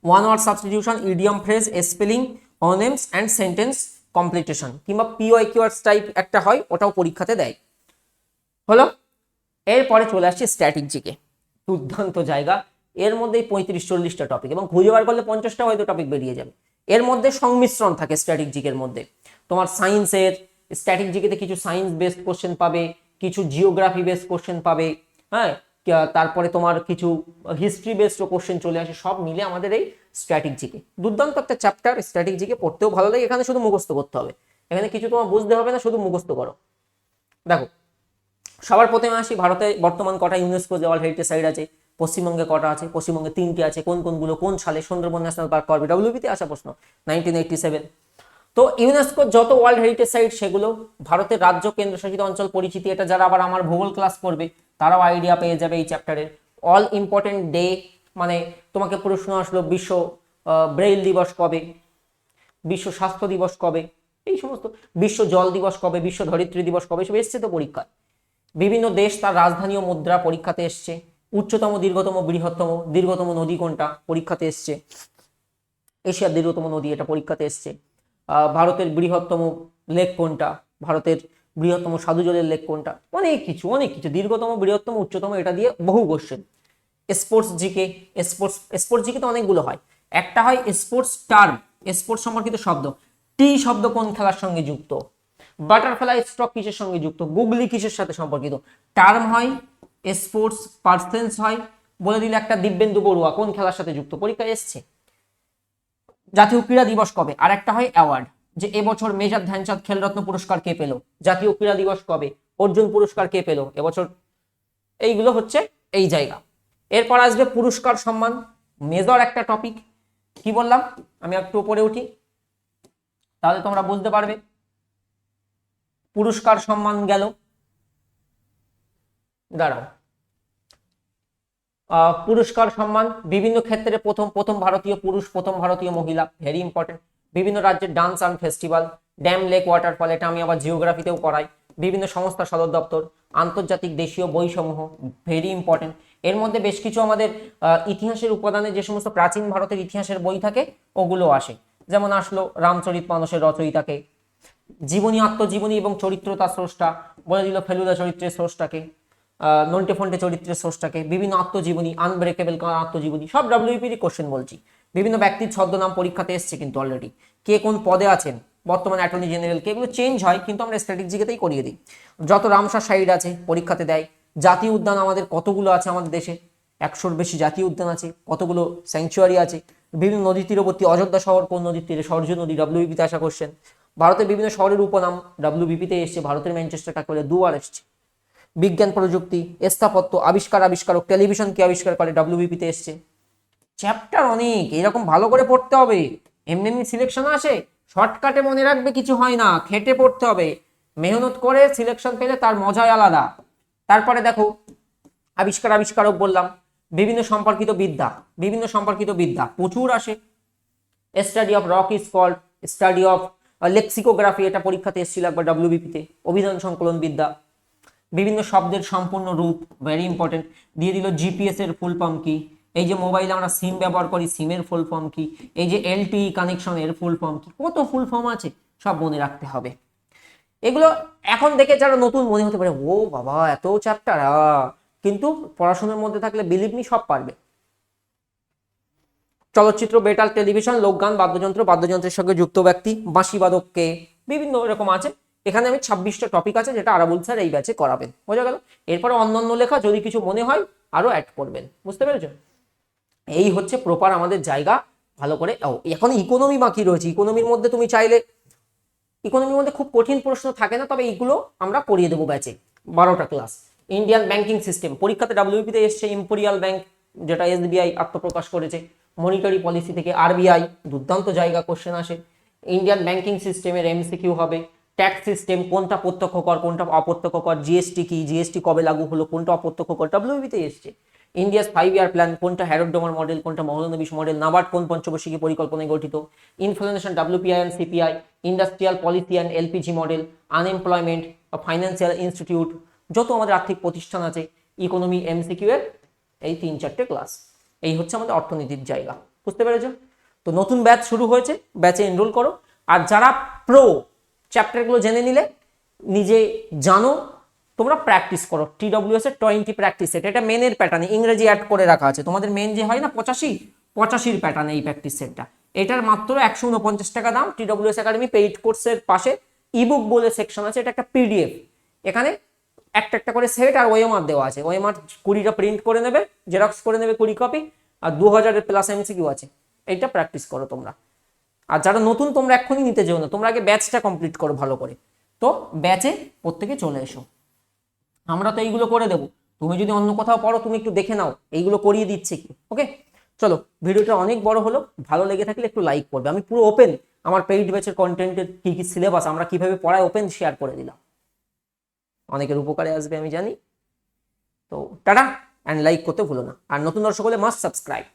one word substitution, idiom phrase, spelling, অনেমস অ্যান্ড সেন্টেন্স কমপ্লিটেশন, কিংবা পিওয়াই কিওয়ার্ডস টাইপ একটা হয়, ওটাও পরীক্ষাতে দেয়। হলো। এরপরে চলে আসছে স্ট্যাটিক জিকে, দুর্দান্ত জায়গা। এর মধ্যেই 35-40টা টপিক, এবং খুঁজে বার করলে 50টা হয়তো টপিক বেরিয়ে যাবে। এর মধ্যে সংমিশ্রণ থাকে স্ট্যাটিক জিকের মধ্যে। তোমার সায়েন্সের স্ট্যাটিক জিকেতে কিছু সায়েন্স বেসড কোশ্চেন পাবে, কিছু জিওগ্রাফি বেসড কোশ্চেন পাবে, হ্যাঁ, তারপরে তোমার কিছু হিস্ট্রি বেসড কোশ্চেন চলে আসে, সব মিলে আমাদের এই স্ট্যাটিক জিকে। দুর্দান্ত একটা চ্যাপ্টার স্ট্যাটিক জিকে, পড়তেও ভালো লাগে। এখানে শুধু মুখস্থ করতে হবে, এখানে কিছু তোমার বুঝতে হবে না, শুধু মুখস্থ করো। দেখো, সবার প্রথমে আসি, ভারতে বর্তমান কটা ইউনেস্কো ওয়ার্ল্ড হেরিটেজ সাইট আছে? পশ্চিমবঙ্গে কটা আছে? পশ্চিমবঙ্গে 3টি আছে। কোন কোনগুলো? কোন সালে সুন্দরবন ন্যাশনাল পার্ক করবে? ডব্লিউপিতে আসা প্রশ্ন, 1987। তো ইউনেস্কো যত ওয়ার্ল্ড হেরিটেজ সাইট সেগুলো ভারতের রাজ্য কেন্দ্রশাসিত অঞ্চল পরিচিতি, এটা যারা আবার আমার ভূগোল ক্লাস করবে তারাও আইডিয়া পেয়ে যাবে এই চ্যাপ্টারের। অল ইম্পর্টেন্ট ডে, মানে তোমাকে প্রশ্ন আসলো বিশ্ব ব্রেইল দিবস কবে, বিশ্ব স্বাস্থ্য দিবস কবে, এই সমস্ত, বিশ্ব জল দিবস কবে, বিশ্ব ধরিত্রী দিবস কবে, সব এসছে তো পরীক্ষায়। বিভিন্ন দেশ তার রাজধানী ও মুদ্রা পরীক্ষাতে এসছে। উচ্চতম, দীর্ঘতম, দীর্ঘতম নদী কোনটা পরীক্ষাতে এসছে। এশিয়ার দীর্ঘতম নদী, এটা পরীক্ষাতে এসছে। ভারতের বৃহত্তম লেক কোনটা, ভারতের বৃহত্তম সাধু জলের লেক কোনটা, অনেক কিছু দীর্ঘতম, বৃহত্তম, উচ্চতম, এটা দিয়ে বহু question. Sports GK, sports GK তো অনেকগুলো হয়। একটা হয় স্পোর্টস টার্ম, স্পোর্টস সম্পর্কিত শব্দ। টি শব্দ কোন খেলার সঙ্গে যুক্ত, বাটারফ্লাই স্ট্রোক কিসের সঙ্গে যুক্ত, গুগলি কিসের সাথে সম্পর্কিত। টার্ম হয়, স্পোর্টস পার্সেন্স হয়, বলে দিলে একটা দিব্যেন্দু বড়ুয়া কোন খেলার সাথে যুক্ত, পরীক্ষায় এসছে। জাতীয় ক্রীড়া দিবস কবে, আর একটা হয় অ্যাওয়ার্ড, যে এবছর মেজর ধ্যানচাঁদ খেলরত্ন পুরস্কার কে পেল, জাতীয় ক্রীড়া দিবস কবে, অর্জুন পুরস্কার কে পেল এবছর, এইগুলো হচ্ছে এই জায়গা। এরপর আসবে পুরস্কার সম্মান, মেজর একটা টপিক। কি বললাম, আমি একটু উপরে উঠি তাহলে তোমরা বুঝতে পারবে। পুরস্কার সম্মান গেল, দাঁড়াও, পুরস্কার সম্মান বিভিন্ন ক্ষেত্রে প্রথম ভারতীয় পুরুষ, প্রথম ভারতীয় মহিলা, ভেরি ইম্পর্টেন্ট। বিভিন্ন রাজ্যের dance and festival, dam, lake, waterfall, এটা আমি আবার জিওগ্রাফিতেও করাই। বিভিন্ন সংস্থা সদর দপ্তর, আন্তর্জাতিক দেশীয় বইসমূহ, ভেরি ইম্পর্টেন্ট। এর মধ্যে বেশ কিছু আমাদের ইতিহাসের উপাদানে যে সমস্ত প্রাচীন ভারতের ইতিহাসের বই থাকে ওগুলো আসে, যেমন আসলো রামচরিত মানসের রচয়িতাকে, জীবনী, আত্মজীবনী এবং চরিত্র তার স্রষ্টা, বলে দিল ফেলুদা চরিত্রের স্রষ্টাকে, নন্টে ফন্টে চরিত্রের স্রষ্টাকে, বিভিন্ন আত্মজীবনী, আনব্রেকেবল আত্মজীবনী, সব ডব্লিউপির কোশ্চেন বলছি। বিভিন্ন ব্যক্তির ছদ্মনাম পরীক্ষাতে এসছে কিন্তু অলরেডি, কে কোন পদে আছেন, বর্তমানে অ্যাটর্নি জেনারেল কে, এগুলো চেঞ্জ হয় কিন্তু আমরা স্ট্র্যাটেজিকেতেই করিয়ে দিই। যত রামসার সাইড আছে পরীক্ষাতে দেয়। জাতীয় উদ্যান আমাদের কতগুলো আছে আমাদের দেশে, 100-র বেশি জাতীয় উদ্যান আছে, কতগুলো স্যাংচুয়ারি আছে। বিভিন্ন নদী তীরবর্তী, অযোধ্যা শহর কোন নদীর তীরে, সরজু নদী, ডব্লিউবিতে আসা কোশ্চেন। ভারতের বিভিন্ন শহরের উপনাম ডব্লিউবিপিতে এসছে, ভারতের ম্যানচেস্টার কাকে বলে, দুবার এসছে। বিজ্ঞান, প্রযুক্তি, স্থাপত্য, আবিষ্কারক, টেলিভিশন কে আবিষ্কার করে, ডব্লিউবিপিতে এসছে। চ্যাপ্টার অনেক, এরকম ভালো করে পড়তে হবে। এমনি এমনি সিলেকশন আসে, শর্টকাটে মনে রাখবে কিছু হয় না, খেটে পড়তে হবে, মেহনত করে সিলেকশন পেলে তার মজাই আলাদা। তারপরে দেখো, আবিষ্কারক বললাম, বিভিন্ন সম্পর্কিত বিদ্যা প্রচুর আসে। Study of rock is called, study of lexicography, এটা পরীক্ষাতে এসেছিল একবার ডব্লিউবিপিতে। অভিধান সংকলন বিদ্যা, বিভিন্ন শব্দের সম্পূর্ণ রূপ, ভেরি ইম্পর্টেন্ট। দিয়ে দিল জিপিএস এর ফুল ফর্ম কি, এই যে মোবাইলে আমরা সিম ব্যবহার করি, সিমের ফুল ফর্ম কি, এই যে এলটি কানেকশন এর ফুল ফর্ম কি, কত ফুল ফর্ম আছে সব মনে রাখতে হবে। এগুলো এখন দেখে যারা নতুন মনে হতে পারে, ও বাবা এত চ্যাপ্টার, কিন্তু পড়াশোনার মধ্যে থাকলে বিলিভ মি সব পারবে। চলচ্চিত্র, বেতাল, টেলিভিশন, লোকগান, বাদ্যযন্ত্রের সঙ্গে যুক্ত ব্যক্তি, বাঁশিবাদককে, বিভিন্ন এরকম আছে। এখানে আমি 26টা টপিক আছে যেটা আরাবুল স্যার এই ব্যাচে করাবেন, বোঝা গেল। এরপরে অন্যান্য লেখা যদি কিছু মনে হয় আরো অ্যাড করবেন, বুঝতে পেরেছো। এই হচ্ছে প্রপার আমাদের জায়গা। ভালো করে এখন ইকোনমি বাকি রয়েছে, ইকোনমির মধ্যে তুমি চাইলে, ইকোনমির মধ্যে খুব কঠিন প্রশ্ন থাকে না, তবে এইগুলো আমরা করিয়ে দেবো ব্যাচে। 12টা ক্লাস। ইন্ডিয়ান ব্যাংকিং সিস্টেম পরীক্ষাতে ডাব্লিউবিতে এসছে, ইম্পেরিয়াল ব্যাংক যেটা এসবিআই আত্মপ্রকাশ করেছে, মনিটারি পলিসি থেকে আরবিআই, দুর্দান্ত জায়গা কোশ্চেন আসে। ইন্ডিয়ান ব্যাংকিং সিস্টেমের এমসিকিউ হবে। ট্যাক্স সিস্টেম, কোনটা প্রত্যক্ষ কর কোনটা অপ্রত্যক্ষ কর, জিএসটি কি, জিএসটি কবে লাগু হলো, কোনটা অপ্রত্যক্ষ কর, ডাব্লিউবিতে এসছে। ইন্ডিয়াস 5 ইয়ার প্ল্যান, কোনটা হ্যারড ডোমার মডেল, কোনটা মহলানবিশ মডেল, নাবার্ড কোন পঞ্চবার্ষিকী পরিকল্পনায় গঠিত, inflation, WPI and CPI, industrial policy and LPG model, unemployment, financial institute, যত আমাদের আর্থিক প্রতিষ্ঠান আছে, ইকোনমি এমসিকিউ এর এই 3-4টে ক্লাস। এই হচ্ছে আমাদের অর্থনীতির জায়গা, বুঝতে পেরেছো? তো নতুন ব্যাচ শুরু হয়েছে, ব্যাচে এনরোল করো। আর যারা প্রো, চ্যাপ্টারগুলো জেনে নিলে, নিজে জানো, তোমরা প্র্যাকটিস করো। TWS এর 20 প্র্যাকটিস সেট, এটা মেনের প্যাটার্নে ইংরেজি অ্যাড করে রাখা আছে। তোমাদের মেন যে হয় না 85-85-র প্যাটার্নে এই প্র্যাকটিস সেটটা, এটার মাত্র 149 টাকা দাম। TWS একাডেমি পেইড কোর্সের পাশে ইবুক বলে সেকশন আছে, এটা একটা পিডিএফ, এখানে একটা একটা করে সেট আর ওএমআর দেওয়া আছে। ওএমআর 20টা প্রিন্ট করে নেবে, জেরক্স করে নেবে 20 কপি, আর 2000-এর প্লাস এমসিকিউ আছে। এইটা প্র্যাকটিস করো তোমরা। আর যারা নতুন, তোমরা এক্ষুনি নিতে যেও না, তোমরা আগে ব্যাচটা কমপ্লিট করো ভালো করে। তো ব্যাচে প্রত্যেকে চলে এসো, আমরা তো এইগুলো করে দেবো। তুমি যদি অন্য কোথাও পড়ো, তুমি একটু দেখে নাও এইগুলো করিয়ে দিচ্ছে কি। ওকে, চলো, ভিডিওটা অনেক বড় হলো, ভালো লেগে থাকলে একটু লাইক করবে। আমি পুরো ওপেন আমার পেইড ব্যাচের কন্টেন্টের কি কি সিলেবাস, আমরা কিভাবে পড়াই, ওপেন শেয়ার করে দিলাম, অনেকের উপকারে আসবে আমি জানি। তো টাটা, অ্যান্ড লাইক করতে ভুলো না। আর নতুন দর্শক হলে মাস্ট সাবস্ক্রাইব।